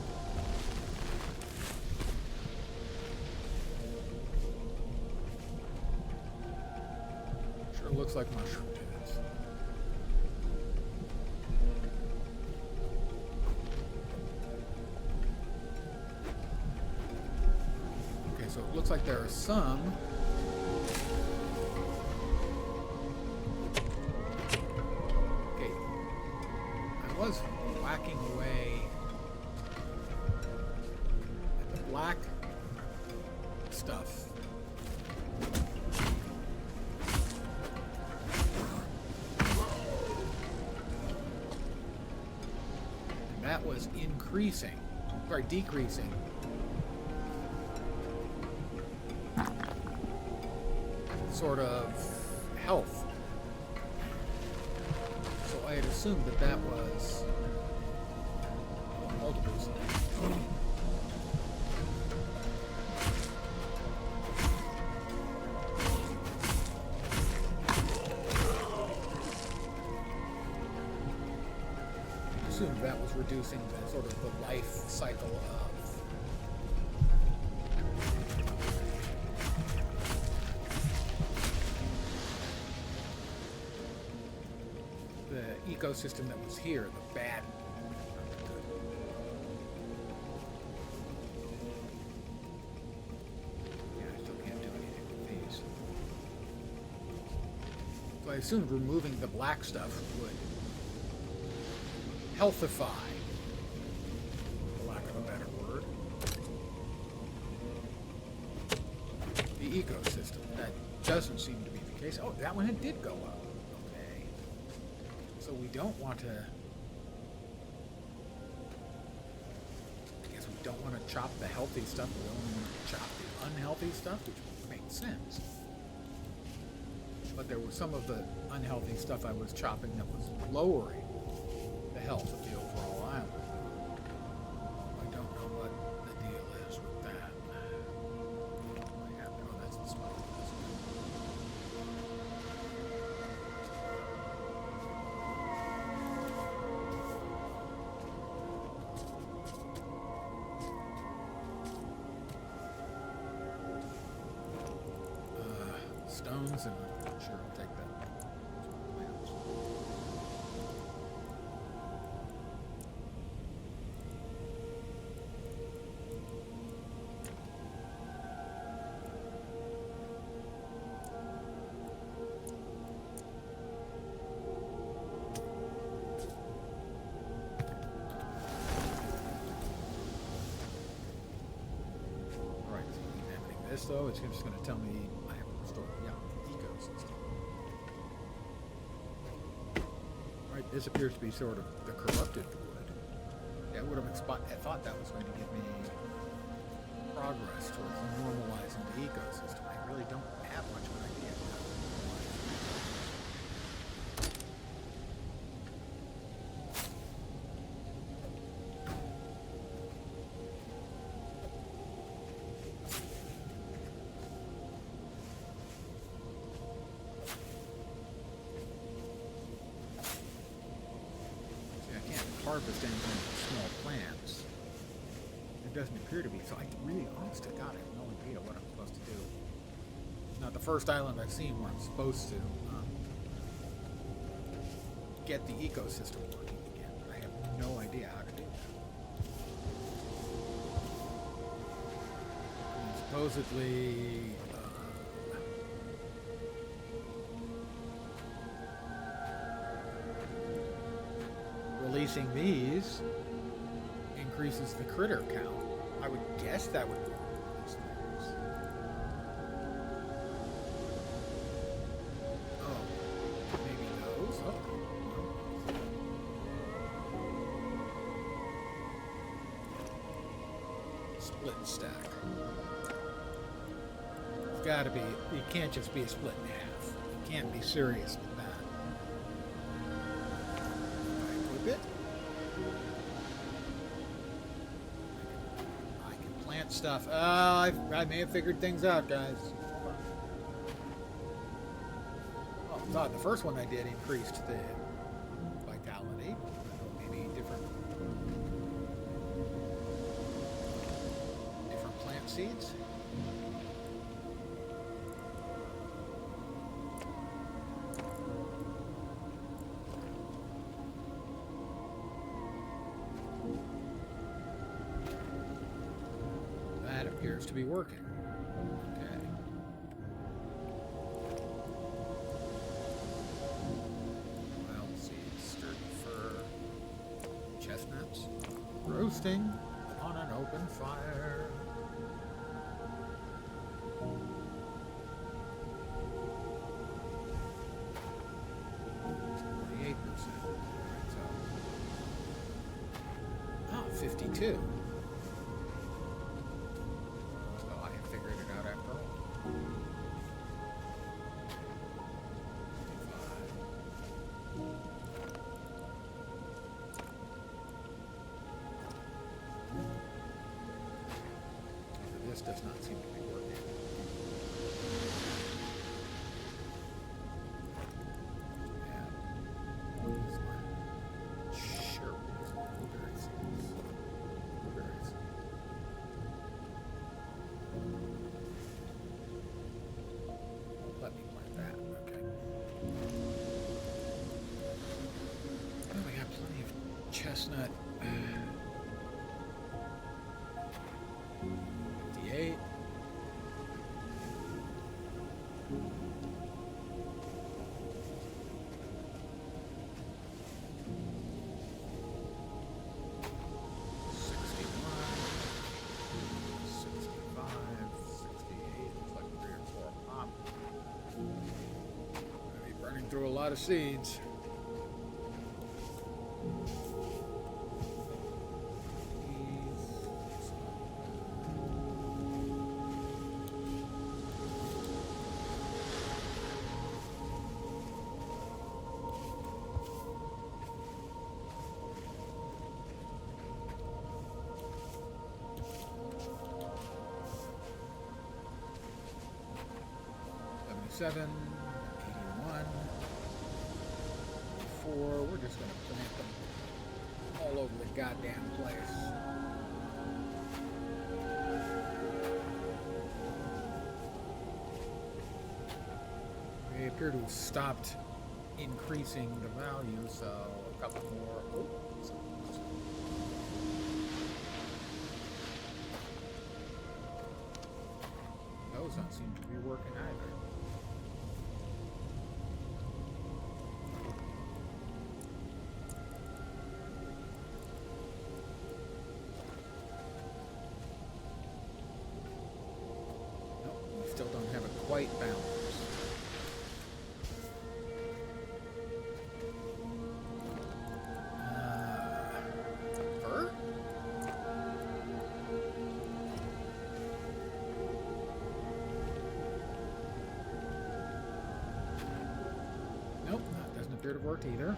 Sure looks like mushroom dudes. Okay, so it looks like there are some. Was whacking away at the black stuff. And that was increasing, or decreasing. Sort of health. I had assumed that that was multiples. I assumed that was reducing the sort of the life cycle of the ecosystem that was here, the bad. Yeah, I still can't do anything with these. So I assumed removing the black stuff would healthify, for lack of a better word, the ecosystem. That doesn't seem to be the case. Oh, that one did go up. So we don't want to, I guess we don't want to chop the healthy stuff, we only want to chop the unhealthy stuff, which makes sense. But there was some of the unhealthy stuff I was chopping that was lowering the health of the overall island. I don't know what the deal is with that. Yeah, no, that's the spot. Stones, and sure, I'll take that. this, though, it's just going to tell me I haven't restored the ecosystem. Right, this appears to be sort of the corrupted wood. Yeah, I would have I thought that was going to give me progress towards normalizing the ecosystem. I really don't have much of an idea of that. Harvest anything with small plants. It doesn't appear to be, so I really, honest to God, I have no idea what I'm supposed to do. It's not the first island I've seen where I'm supposed to get the ecosystem working again. I have no idea how to do that. I mean, supposedly, releasing these increases the critter count. I would guess that would work with these things. Oh, maybe those. Oh, no. Split stack. It's got to be. It can't just be a split in half. You can't be serious with that. Bit. I can plant stuff. I may have figured things out, guys. Oh, I thought the first one I did increased the vitality. Maybe different plant seeds. Appears to be working. Okay. Wild seeds, sturdy fir, chestnuts, roasting on an open fire. 28%. Oh, 52. This does not seem to be working. Yeah. Sure. Blueberry seeds. Blueberries. Let me plant that. Okay. Oh, we got plenty of chestnut. 58. Through a lot of seeds. Seven. We're just going to plant them all over the goddamn place. They appear to have stopped increasing the value, so a couple more. Oh, those don't seem to be working either. quite balanced. Fur? Nope, that doesn't appear to have worked either.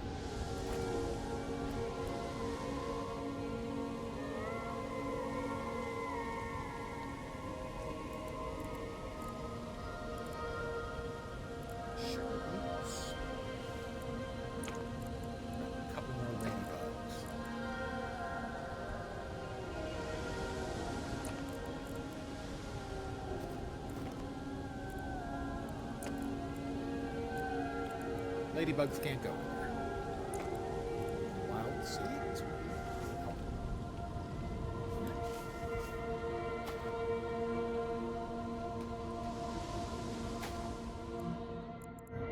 Ladybugs can't go anywhere. Wild seeds?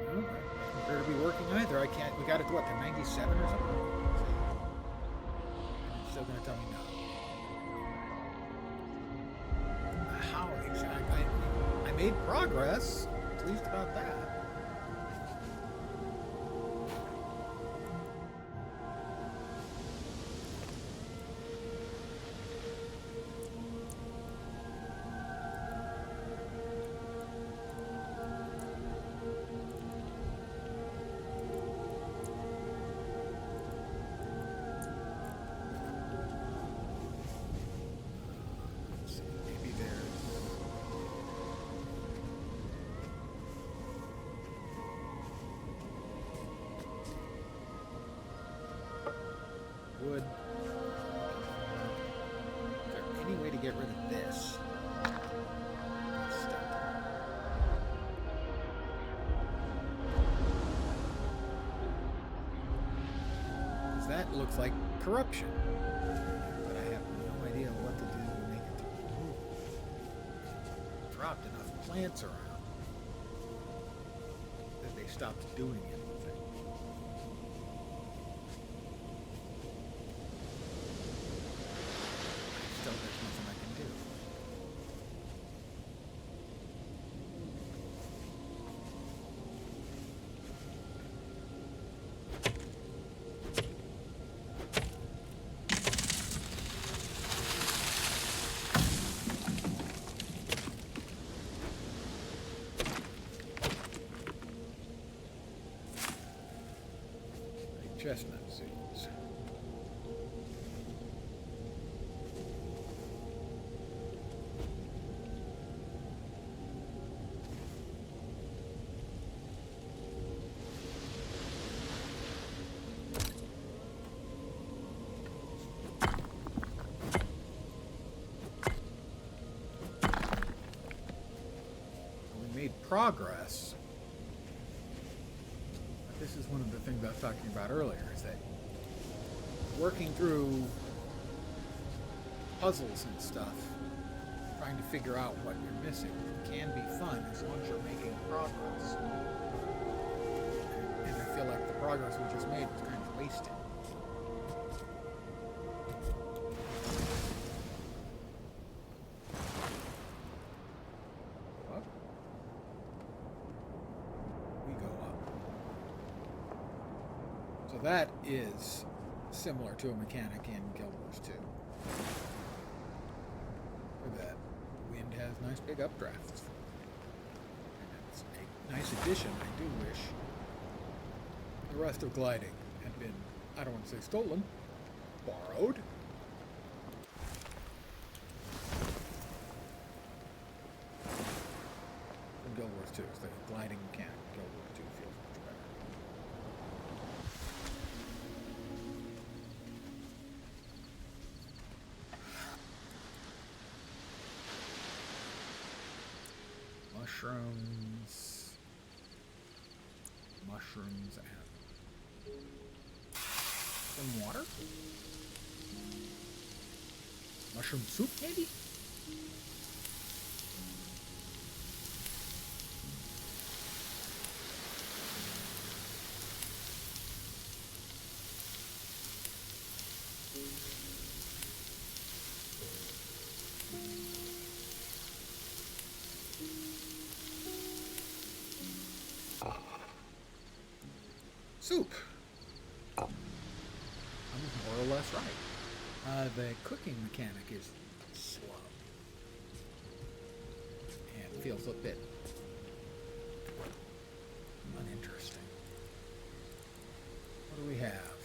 No, doesn't appear to be working either. I can't. We got it to what, to 97 or something? It's still gonna tell me no. How exactly? I made progress. Pleased about that. Wood. Is there any way to get rid of this? Because that looks like corruption. But I have no idea what to do to make it move. Dropped enough plants around that they stopped doing anything. Still, there's nothing I can do. Chestnut seeds. We made progress. This is one of the things I was talking about earlier, is that working through puzzles and stuff, trying to figure out what you're missing, can be fun as long as you're making progress. And I feel like the progress we just made was kind of wasted. What? We go up. So that is similar to a mechanic in Guild Wars 2. For that, wind has nice big updrafts. And that's a nice addition. I do wish the rest of gliding had been, I don't want to say stolen, borrowed. From Guild Wars 2, it's the gliding mechanic. Guild Wars 2 feels much better. Mushrooms and some water? Mushroom soup, maybe? soup. I was more or less right. The cooking mechanic is slow. And feels a bit uninteresting. What do we have?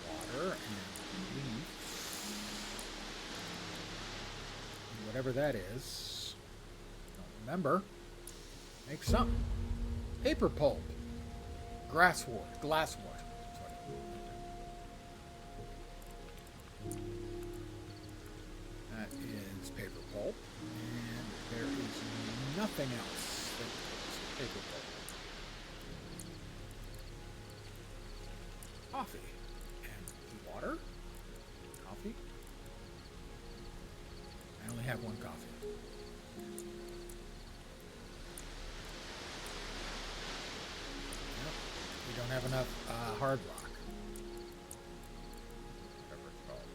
Water and leaf. And whatever that is. Don't remember. Make something. Paper pulp. Glasswort. Sorry. That is paper pulp. And there is nothing else that is paper pulp. Coffee. And water. Coffee. I only have one coffee. We don't have enough hard rock. Whatever it's called.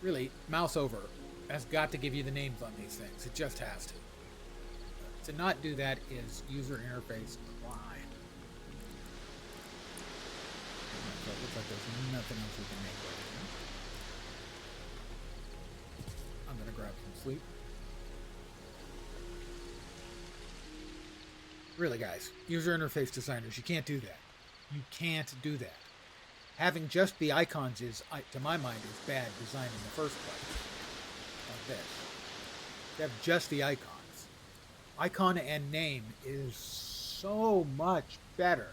Really, mouse over. That's got to give you the names on these things. It just has to. To not do that is user interface crime. So it looks like there's nothing else we can make right now. I'm going to grab some sleep. Really, guys, user interface designers, you can't do that. You can't do that. Having just the icons is, to my mind, is bad design in the first place. Like this. You have just the icons. Icon and name is so much better.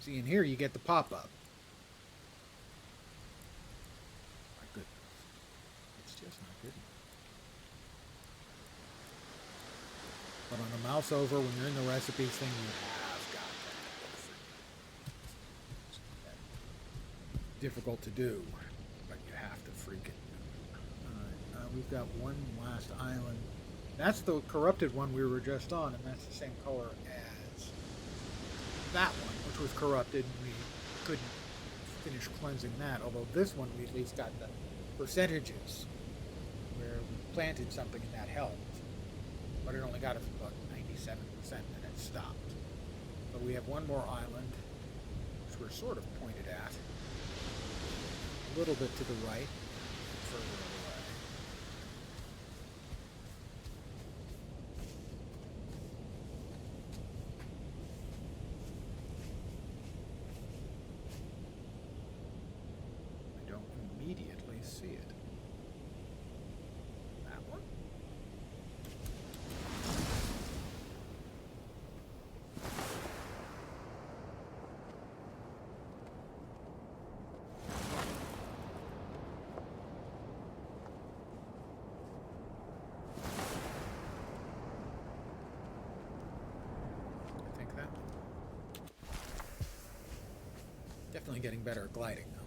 See, in here you get the pop-up. My goodness. It's just not good enough. But on a mouse over, when you're in the recipes thing, you have got that. Difficult to do, but you have to freak it. We've got one last island. That's the corrupted one we were just on, and that's the same color as that one, which was corrupted. We couldn't finish cleansing that, although this one we at least got the percentages where we planted something and that helped, but it only got us about 97% and it stopped. But we have one more island, which we're sort of pointed at, a little bit to the right, further away. Immediately see it. That one? I think that one. Definitely getting better at gliding though.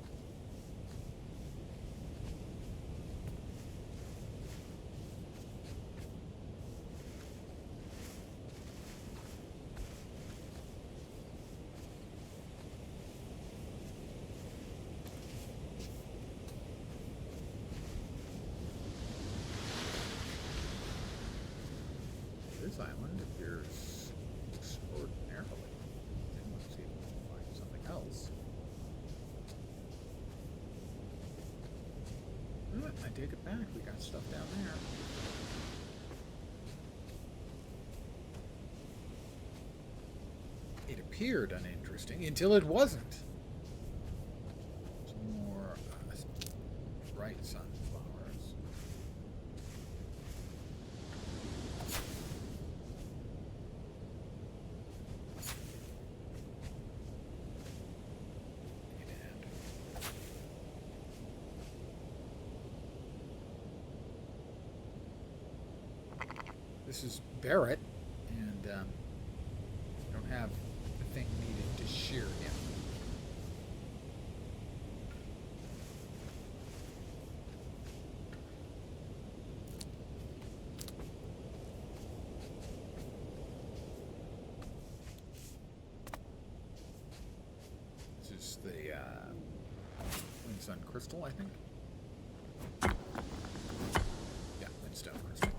This island appears extraordinarily. Let's see if we can find something else. I take it back. We got stuff down there. It appeared uninteresting until it wasn't. Some more bright sunflowers. This is Barrett, and don't have the thing needed to shear him. sun crystal, I think. Yeah, windstone crystal.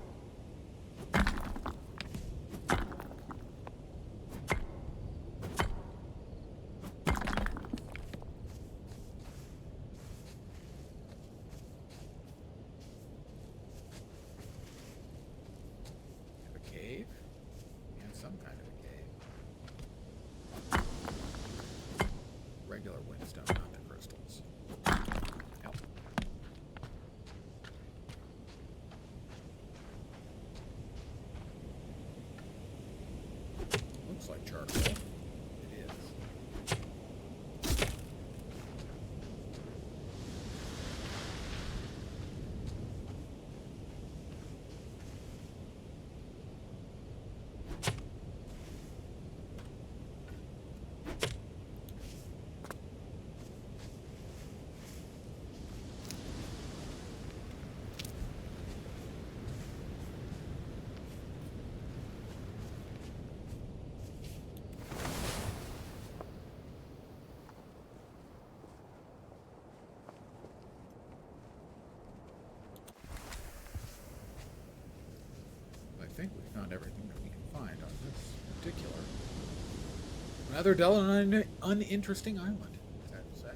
Have a cave? And some kind of a cave. Regular windstone, not the crystals. Yep. Looks like charcoal. It is. I think we found everything that we can find on this particular, rather dull and uninteresting island, sad to say.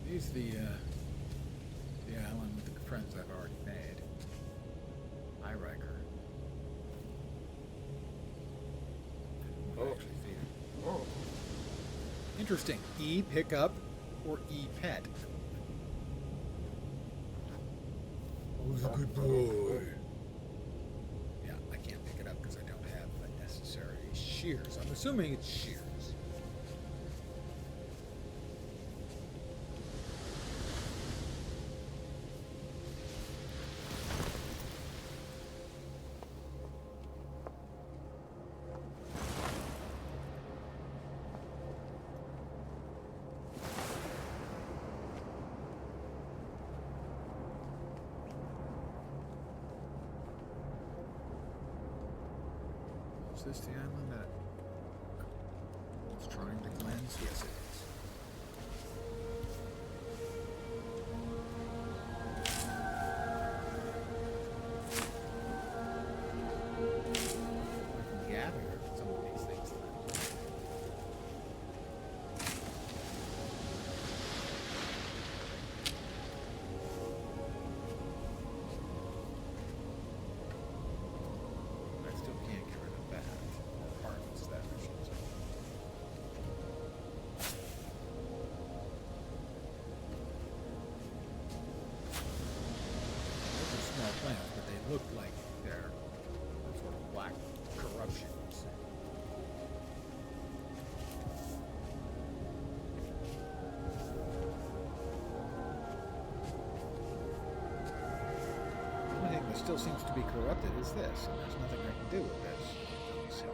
He's the island with the friends I've already made. I Riker. Actually feed him. Oh. Interesting. E pickup or E pet? Who's a good boy? Yeah, I can't pick it up because I don't have the necessary shears. I'm assuming it's shears. Is this the island that it's trying to cleanse? Yes, it is. I can gather some of these things. I still can't get rid of that. Harvest that, I should say. Those are small plants, but they look like they're sort of black corruptions. The only thing that still seems to be corrupted is this, and there's nothing I can do with this. So,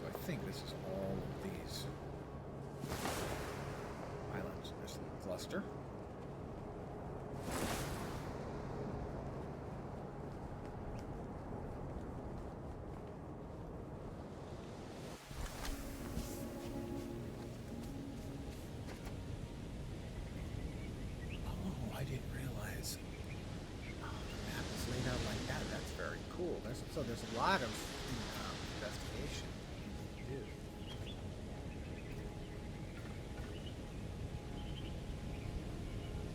I think this is all of these islands in this little cluster. cool. There's a lot of investigation you can do.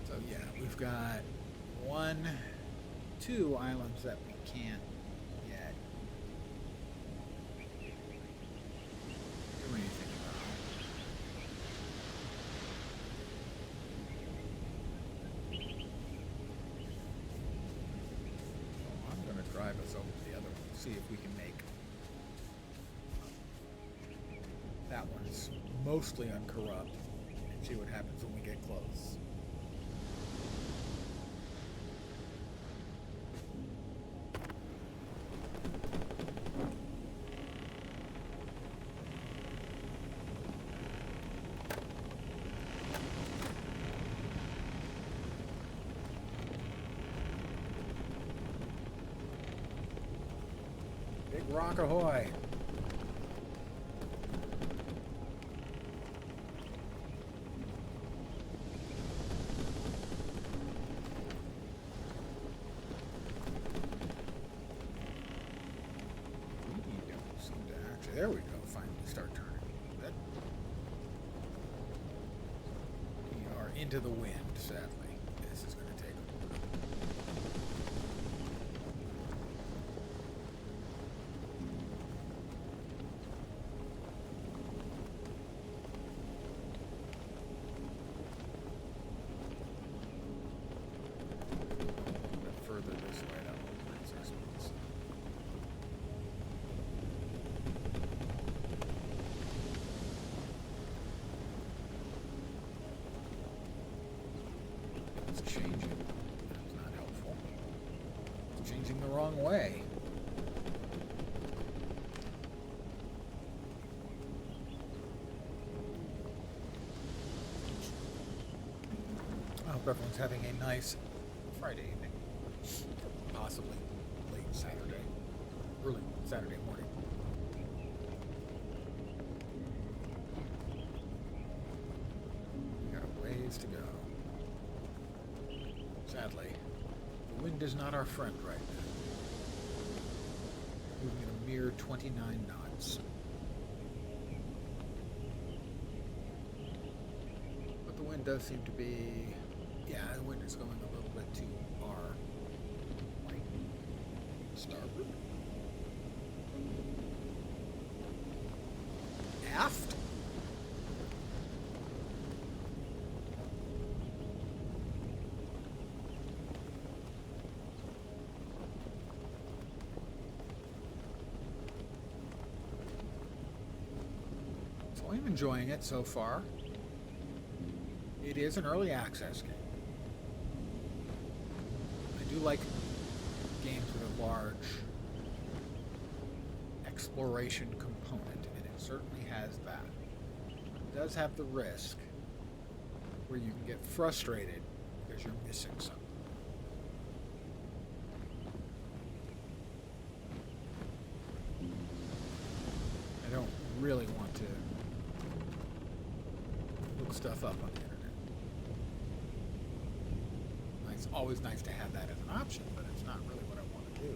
So yeah, we've got two islands that we can't yet do anything about. So I'm going to drive us over to the other one, see if we can make that one's mostly uncorrupt, and see what happens when we get close. Big rock ahoy! There we go, finally start turning. Good. We are into the wind, sadly. This is going to take a while. A bit further this way, that will increase our speeds. Changing. That's not helpful. It's changing the wrong way. I hope everyone's having a nice Friday evening. Possibly late Saturday. Early Saturday morning. We got a ways to go. Sadly, the wind is not our friend right now. Moving at a mere 29 knots. But the wind does seem to be... Yeah, the wind is going a little bit to our right. Starboard. Aft. I'm enjoying it so far. It is an early access game. I do like games with a large exploration component, and it certainly has that. It does have the risk where you can get frustrated because you're missing something. I don't really want to look stuff up on the internet. It's always nice to have that as an option, but it's not really what I want to do.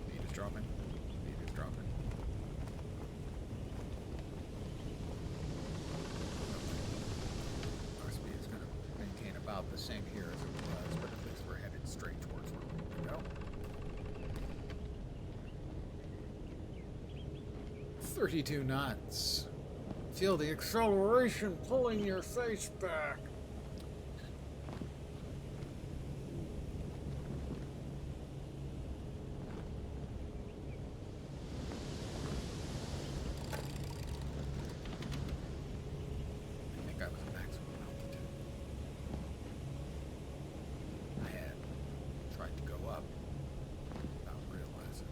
Speed is dropping. Speed is dropping. About the same here as it was, but at least we're headed straight towards where we want to go. 32 knots. Feel the acceleration pulling your face back. I think I was at maximum altitude. I had tried to go up without realizing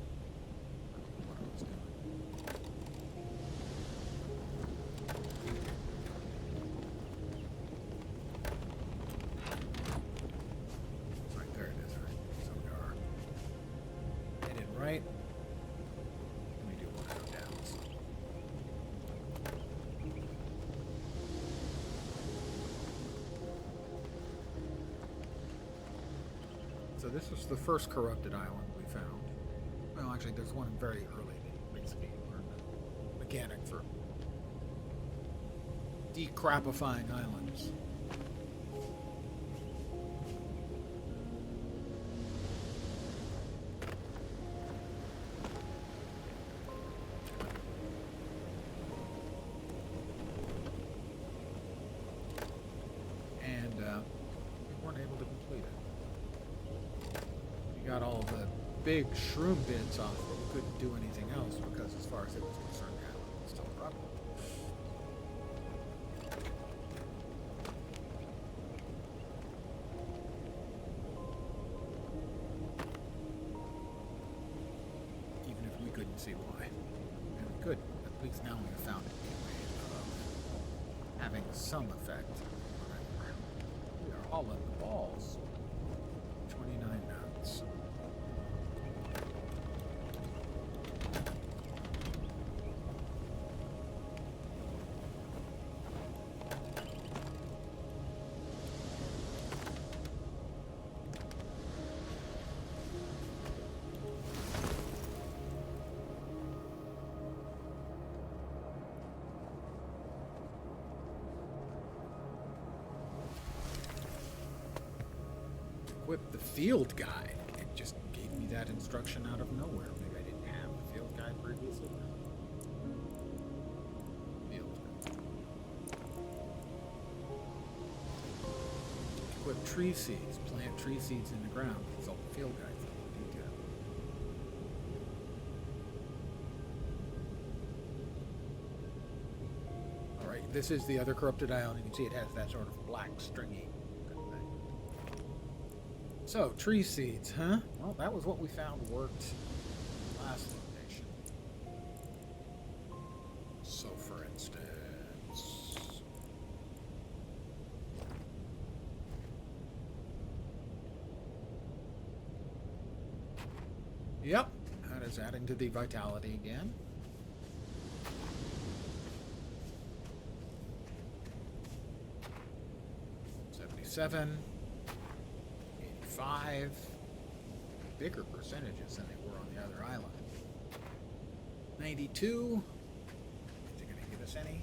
what I was doing. right? Let me do one of those downs. So this was the first corrupted island we found. Well, actually, there's one very early in the game. Mechanic for decrapifying islands. And we weren't able to complete it. We got all the big shroom bits off, but we couldn't do anything else because, as far as it was concerned, the island was still corrupt. Even if we couldn't see why. And we could. At least now we have found a way of having some effect. We are all in the balls. 29 knots. Equip the field guide. It just gave me that instruction out of nowhere. Maybe I didn't have the field guide previously. Field. Equip tree seeds. Plant tree seeds in the ground. Consult the field guide for more detail. Alright, this is the other corrupted island. You can see it has that sort of black stringy. So, tree seeds, huh? Well, that was what we found worked last location. So, for instance... Yep, that is adding to the vitality again. $77. 5 bigger percentages than they were on the other island. 92. Is it going to give us any?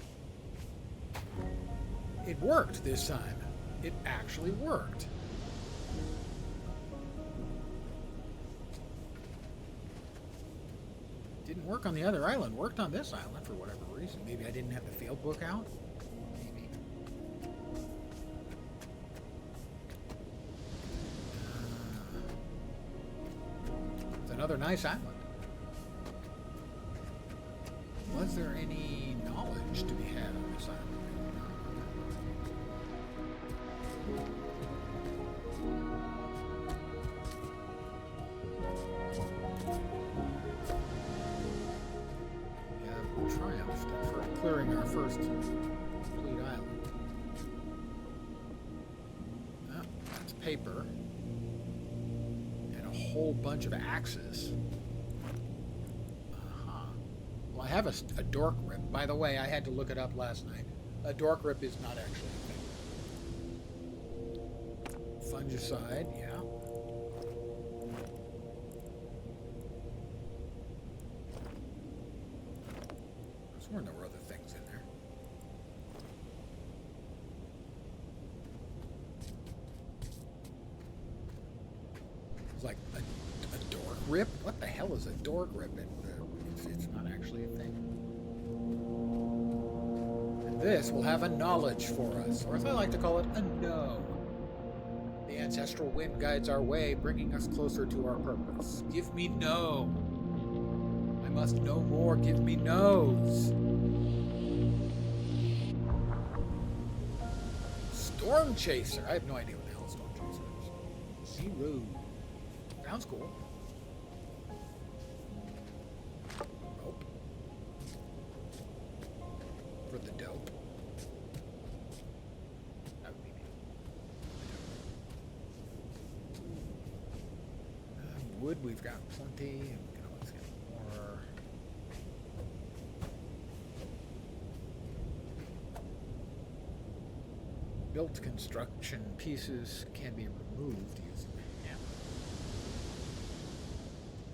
It worked this time. It actually worked. Didn't work on the other island. Worked on this island for whatever reason. Maybe I didn't have the field book out. Another nice island. Was there any knowledge to be had on this island? We have triumphed for clearing our first complete island. Oh, that's paper. Whole bunch of axes. Well, I have a dork rip. By the way, I had to look it up last night. A dork rip is not actually a thing. Fungicide, yeah. I swear there were other things in there. Like a dork rip? What the hell is a dork rip? It's not actually a thing. And this will have a knowledge for us, or as I like to call it, a know. The ancestral wind guides our way, bringing us closer to our purpose. Give me know. I must know more. Give me knows. Storm Chaser. I have no idea what the hell a Storm Chaser is. Zero. Sounds cool. Nope. For the dope. That would be me. Wood, we've got plenty. And we can always built construction pieces can be removed using a hammer.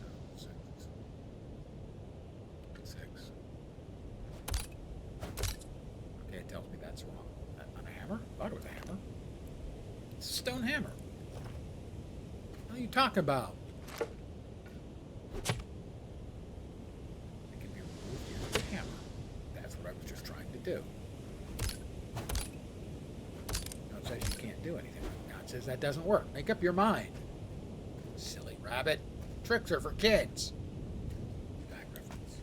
No, six. Okay, it tells me that's wrong. Not a hammer? I thought it was a hammer. It's a stone hammer. What are you talking about? It can be removed using a hammer. That's what I was just trying to do. No, it says you can't do anything. Now it says that doesn't work. Make up your mind. Silly rabbit. Tricks are for kids. Back reference.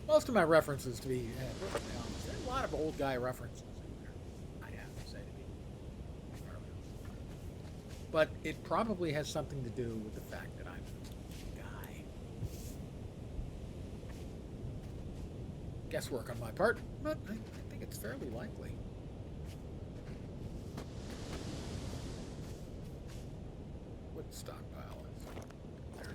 Most of my references, to be perfectly honest, there's a lot of old guy references in there. I have to say, to be entirely honest. But it probably has something to do with the fact that I'm a guy. Guesswork on my part, but I think it's fairly likely. Wood stockpile is there.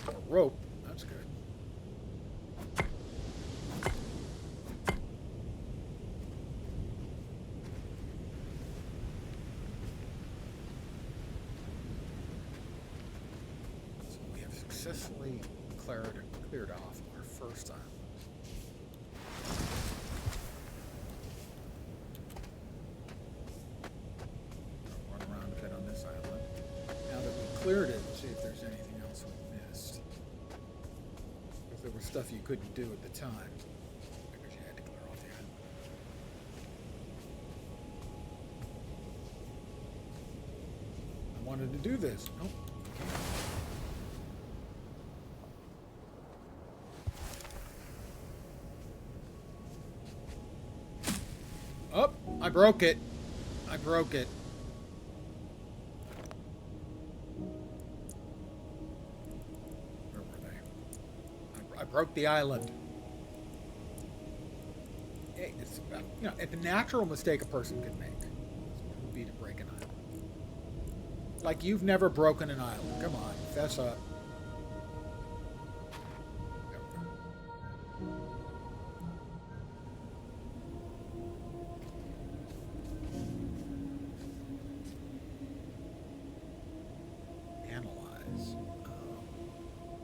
A rope, that's good. So we have successfully cleared off our first island. Run around a bit on this island. Now that we cleared it, see if there's anything else we missed. Because there was stuff you couldn't do at the time. Because you had to clear off the island. I wanted to do this. Nope. Oh, I broke it. I broke it. Where were they? I broke the island. Hey, it's, the natural mistake a person could make would be to break an island. Like you've never broken an island. Come on, fess up.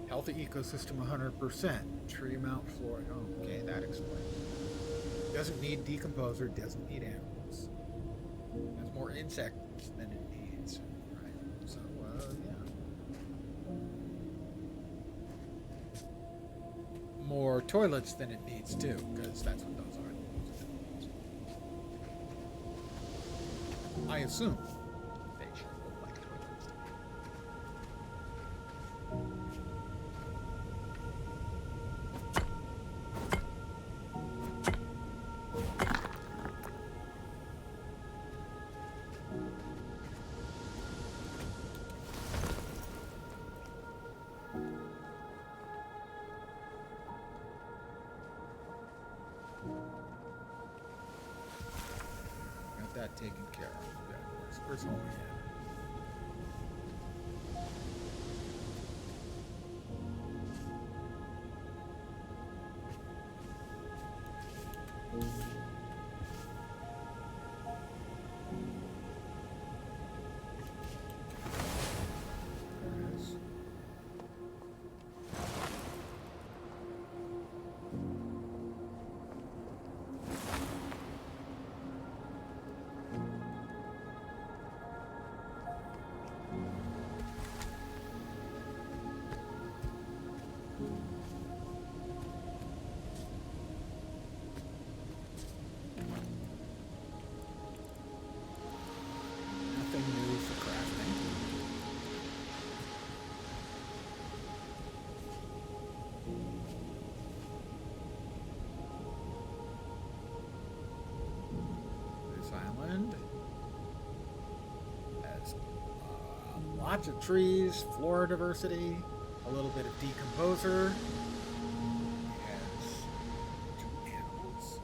Healthy ecosystem 100%. Tree mount flora. Oh, okay, that explains. Doesn't need decomposer, doesn't need animals. Has more insects than it needs. Right? So, yeah. More toilets than it needs too, because that's what those are. I assume they should look like toilets. Got that taken care of. Yeah, where's home at? There it is. Nothing new for crafting. This island has lots of trees, flora diversity, a little bit of decomposer. It has 2 animals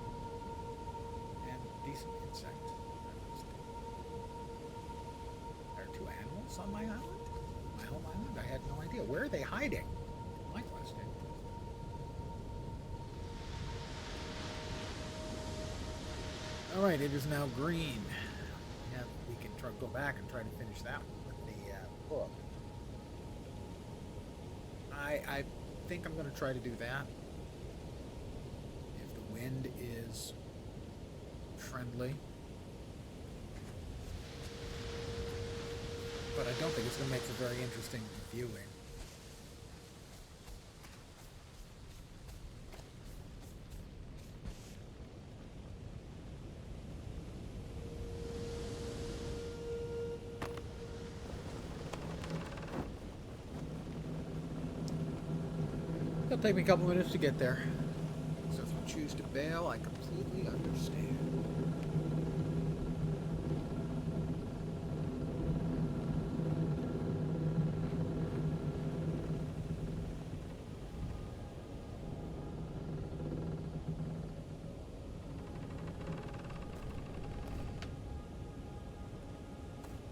and decent insect diversity. There are 2 animals on my island? My home island? I had no idea. where are they hiding? My question. All right, it is now green. Yeah, we can go back and try to finish that one with the book. I think I'm going to try to do that. If the wind is friendly. But I don't think it's going to make for very interesting viewing. It'll take me a couple minutes to get there. So if you choose to bail, I completely understand.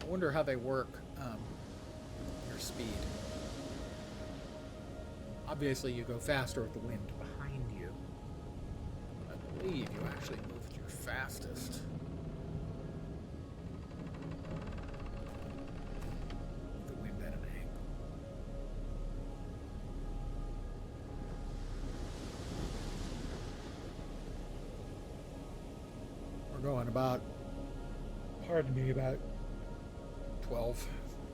I wonder how they work your speed. Obviously, you go faster with the wind behind you. I believe you actually move at your fastest with the wind at an angle. We're going about, pardon me, about 12,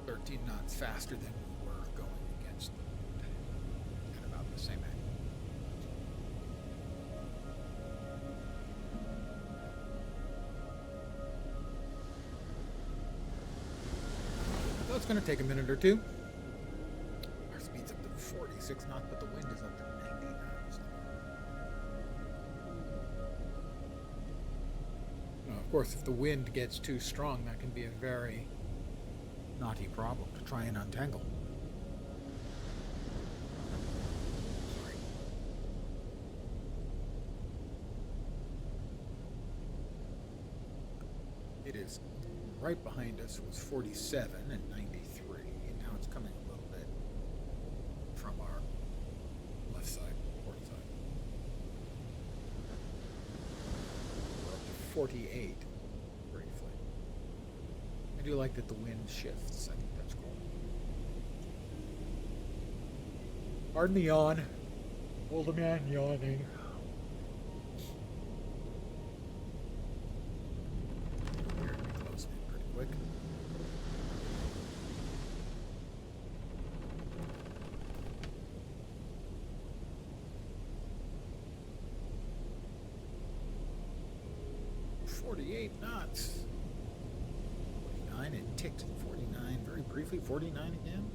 13 knots faster than we were going against the wind at about the same angle. So it's going to take a minute or two. Our speed's up to 46 knots, but the wind is up to 90 knots. Now, of course, if the wind gets too strong, that can be a very knotty problem to try and untangle. Sorry. It is right behind us was 47 and 93, and now it's coming a little bit from our left side, port side. We're up to 48. I do like that the wind shifts. I think that's cool. Pardon the yawn. Older man yawning. Here, we close it pretty quick. "48 knots. It ticked 49 very briefly. 49 again.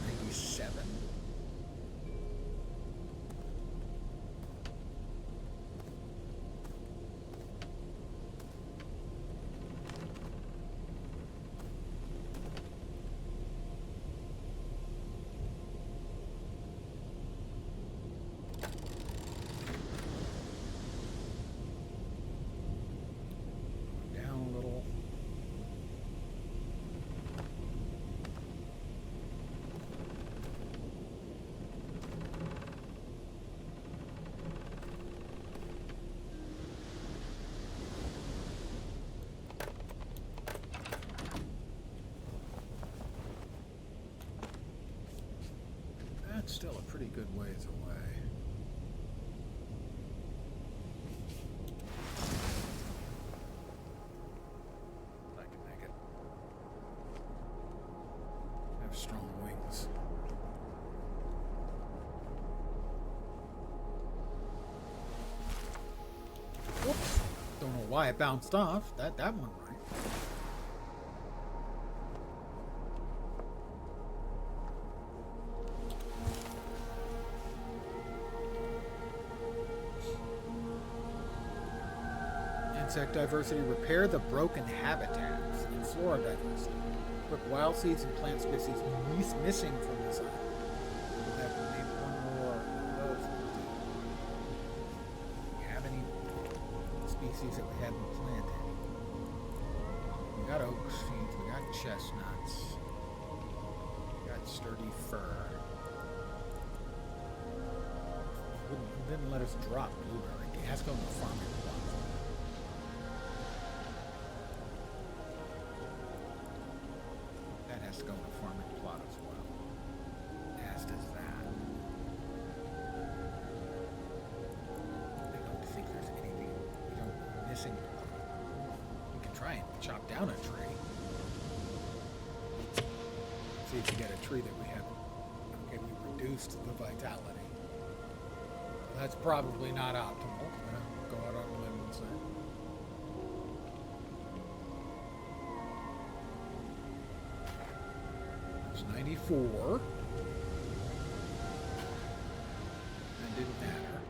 97. Still a pretty good ways away. I can make it. I have strong wings. Whoops! Don't know why it bounced off. That one right. Insect diversity, repair the broken habitats, and flora diversity. Look, wild seeds and plant species missing from this island. We'll have to name one more of those. Do we have any species that we haven't planted? We got oak seeds, we got chestnuts. sturdy fir. Didn't let us drop blueberry. It has to go in the farming plot. That has to go in the farming plot as well. As does that. I don't think there's anything missing. We can try and chop down a tree. See if we get a tree that we haven't. Okay, we reduced the vitality. That's probably not optimal. I'm gonna go out on a limb and say. It's 94. That didn't matter.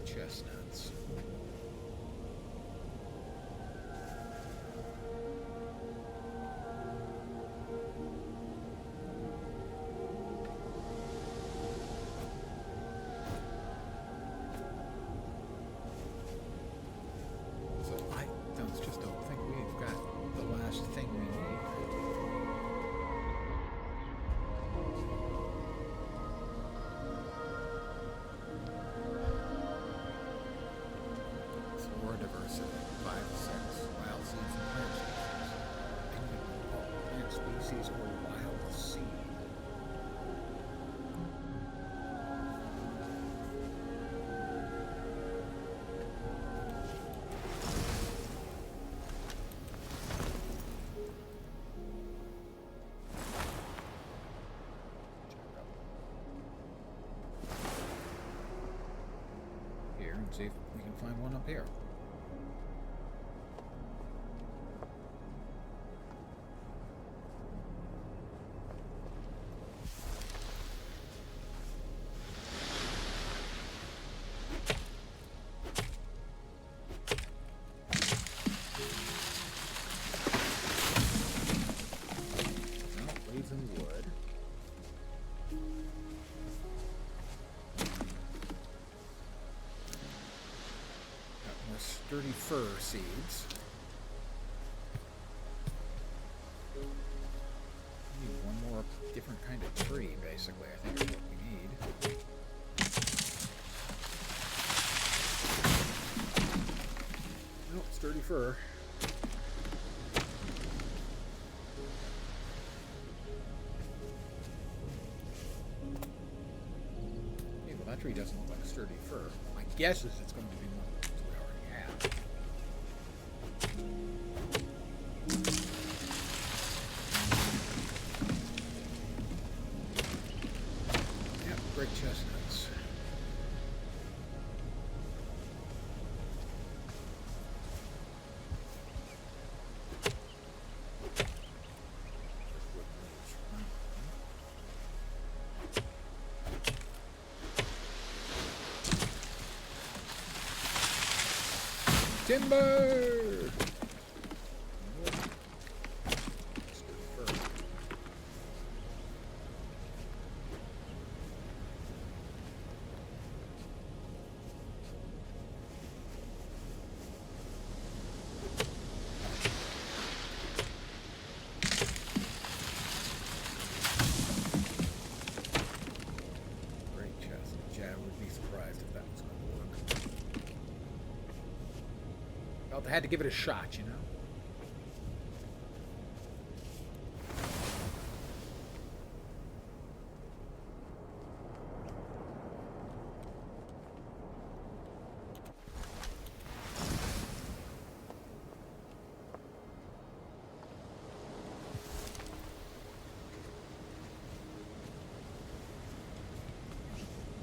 Chestnuts. See if we can find one up here. Well, leaves in wood. Sturdy fir seeds. We need one more different kind of tree, basically, I think is what we need. Nope, sturdy fir. Okay, well, that tree doesn't look like sturdy fir. My guess is it's going to be one of the ones we already have. Great chestnuts. Timber! I had to give it a shot, you know?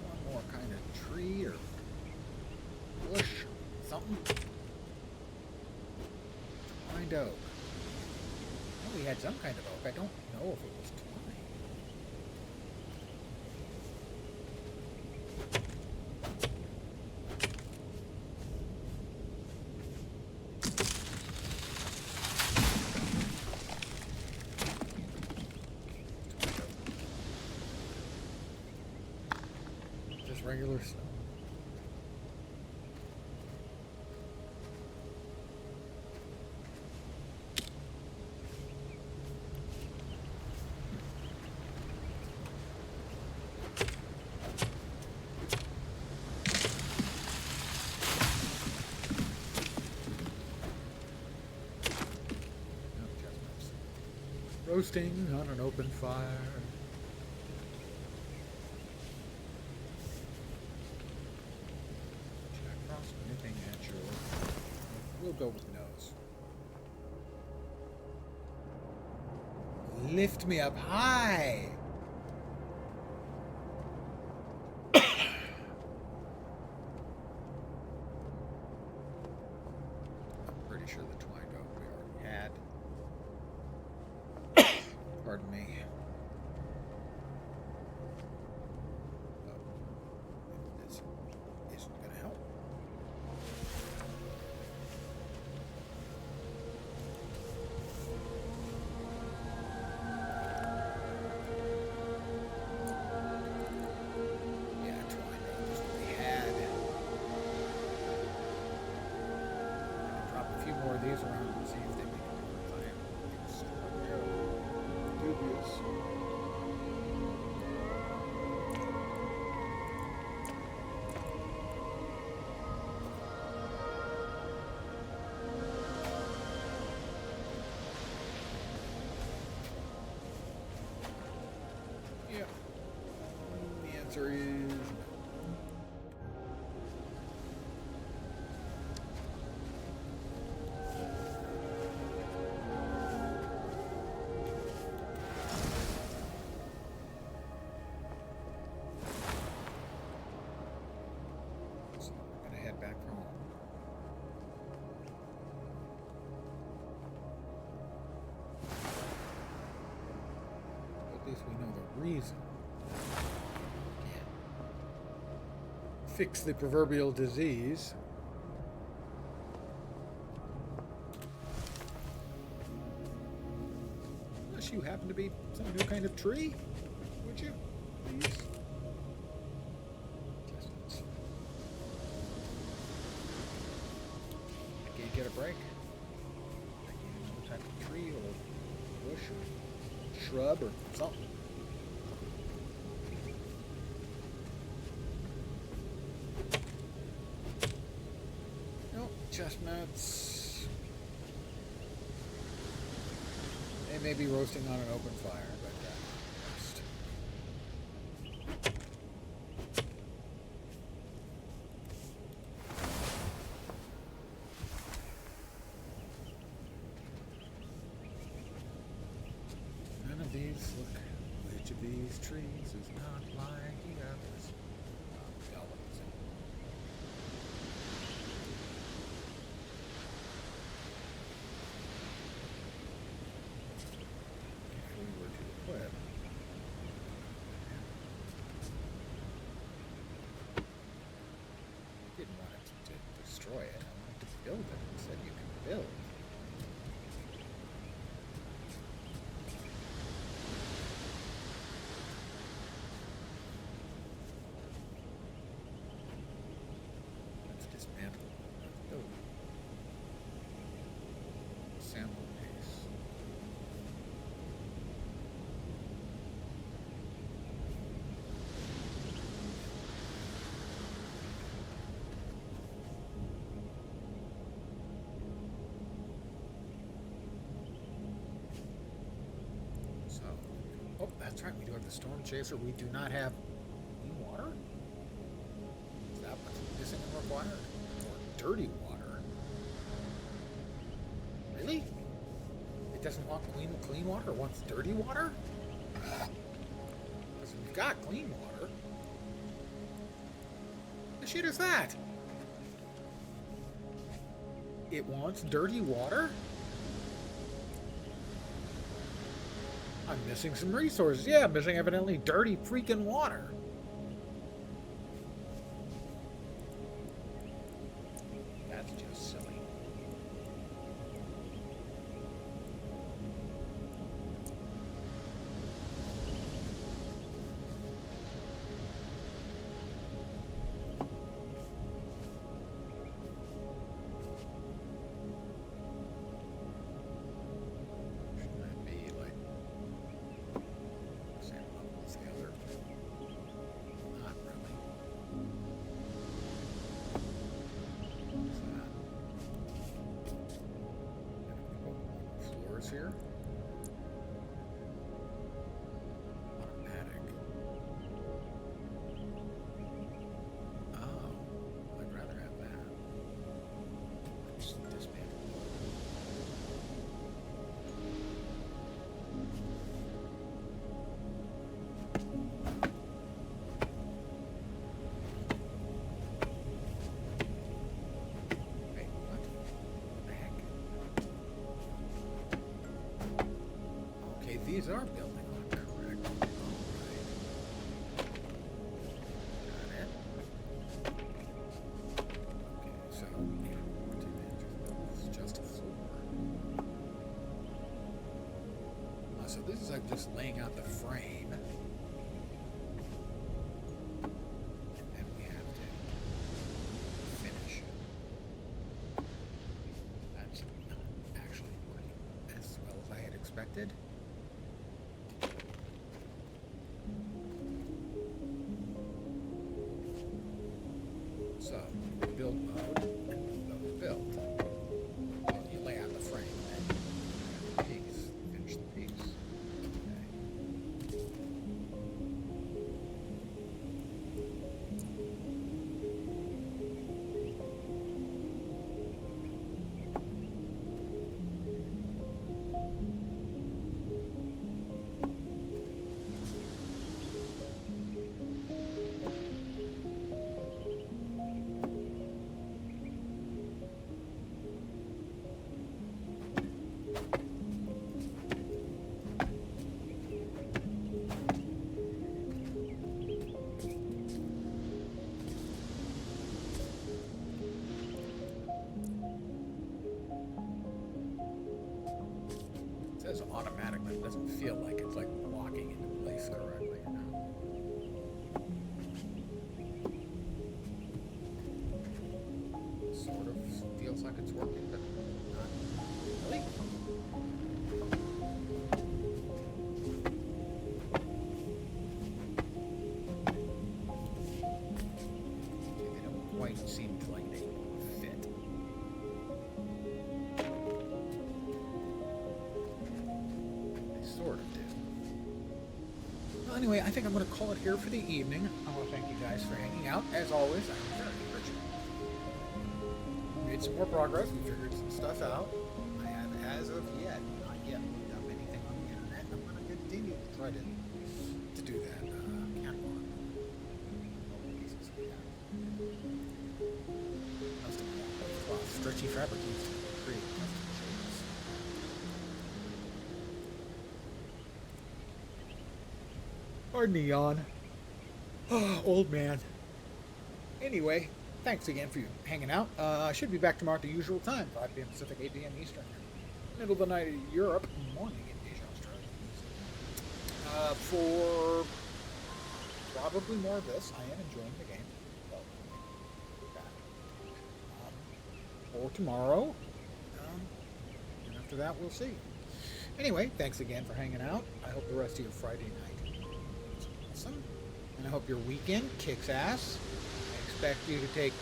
One more kind of tree or bush, something. Oak. Well, we had some kind of oak. I don't know if it was twine. Just regular stuff. Roasting on an open fire. Jack Frost nipping at your... We'll go with nose. Lift me up high! Sure the twined oak we already had. Pardon me. This isn't going to help. Yeah, twined oak is what we had. Drop a few more of these around and see if they make a difference. I am extraordinarily dubious. Yeah. The answer is no. Back from home. At least we know the reason. Fix the proverbial disease. Unless you happen to be some new kind of tree, would you? Please. Get a break. Some type of tree or bush or shrub or something. Nope, chestnuts. They may be roasting on an open fire, but roast. Look, which of these trees is not like the others? If we were to equip, I didn't want it to destroy it. I wanted to build it. It said you can build. Oh, that's right. We do have the Storm Chaser. We do not have clean water? Is that what's missing and required? Or dirty water? Really? It doesn't want clean water? It wants dirty water? Because we've got clean water. The shit is that? It wants dirty water? I'm missing some resources. Yeah, I'm missing evidently dirty freaking water. That's just silly. Here. is our building on correct? Alright. Got it. Okay, so it's just a floor. So this is like just laying out the frame. And then we have to finish. That's not actually working as well as I had expected. So, build mode, and those build. Well, you lay out the frame, and the piece, finish the piece. It says automatically. It doesn't feel like it's like locking into place correctly. Sort of feels like it's working, but not really. They don't quite seem to like they fit. Sort of do. Well, anyway, I think I'm going to call it here for the evening. I want to thank you guys for hanging out. As always, I'm very appreciative. We made some more progress. We figured some stuff out. I have, as of yet, not yet looked up anything on the internet. I'm going to continue to try to do that. Can't go on. All the pieces we have. Well, stretchy fabric used to create custom shapes. Pardon the yawn. Oh, old man. Anyway, thanks again for you hanging out. I should be back tomorrow at the usual time, 5 p.m. Pacific, 8 p.m. Eastern. Middle of the night in Europe, morning in Asia, Australia. For probably more of this. I am enjoying the game. Or tomorrow. And after that, we'll see. Anyway, thanks again for hanging out. I hope the rest of your Friday night is awesome. And I hope your weekend kicks ass. I expect you to take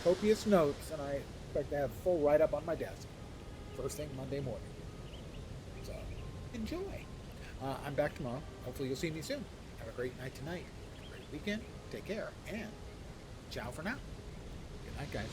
copious notes, and I expect to have a full write-up on my desk. First thing Monday morning. So, enjoy. I'm back tomorrow. Hopefully you'll see me soon. Have a great night tonight. Have a great weekend. Take care. And ciao for now. Good night, guys.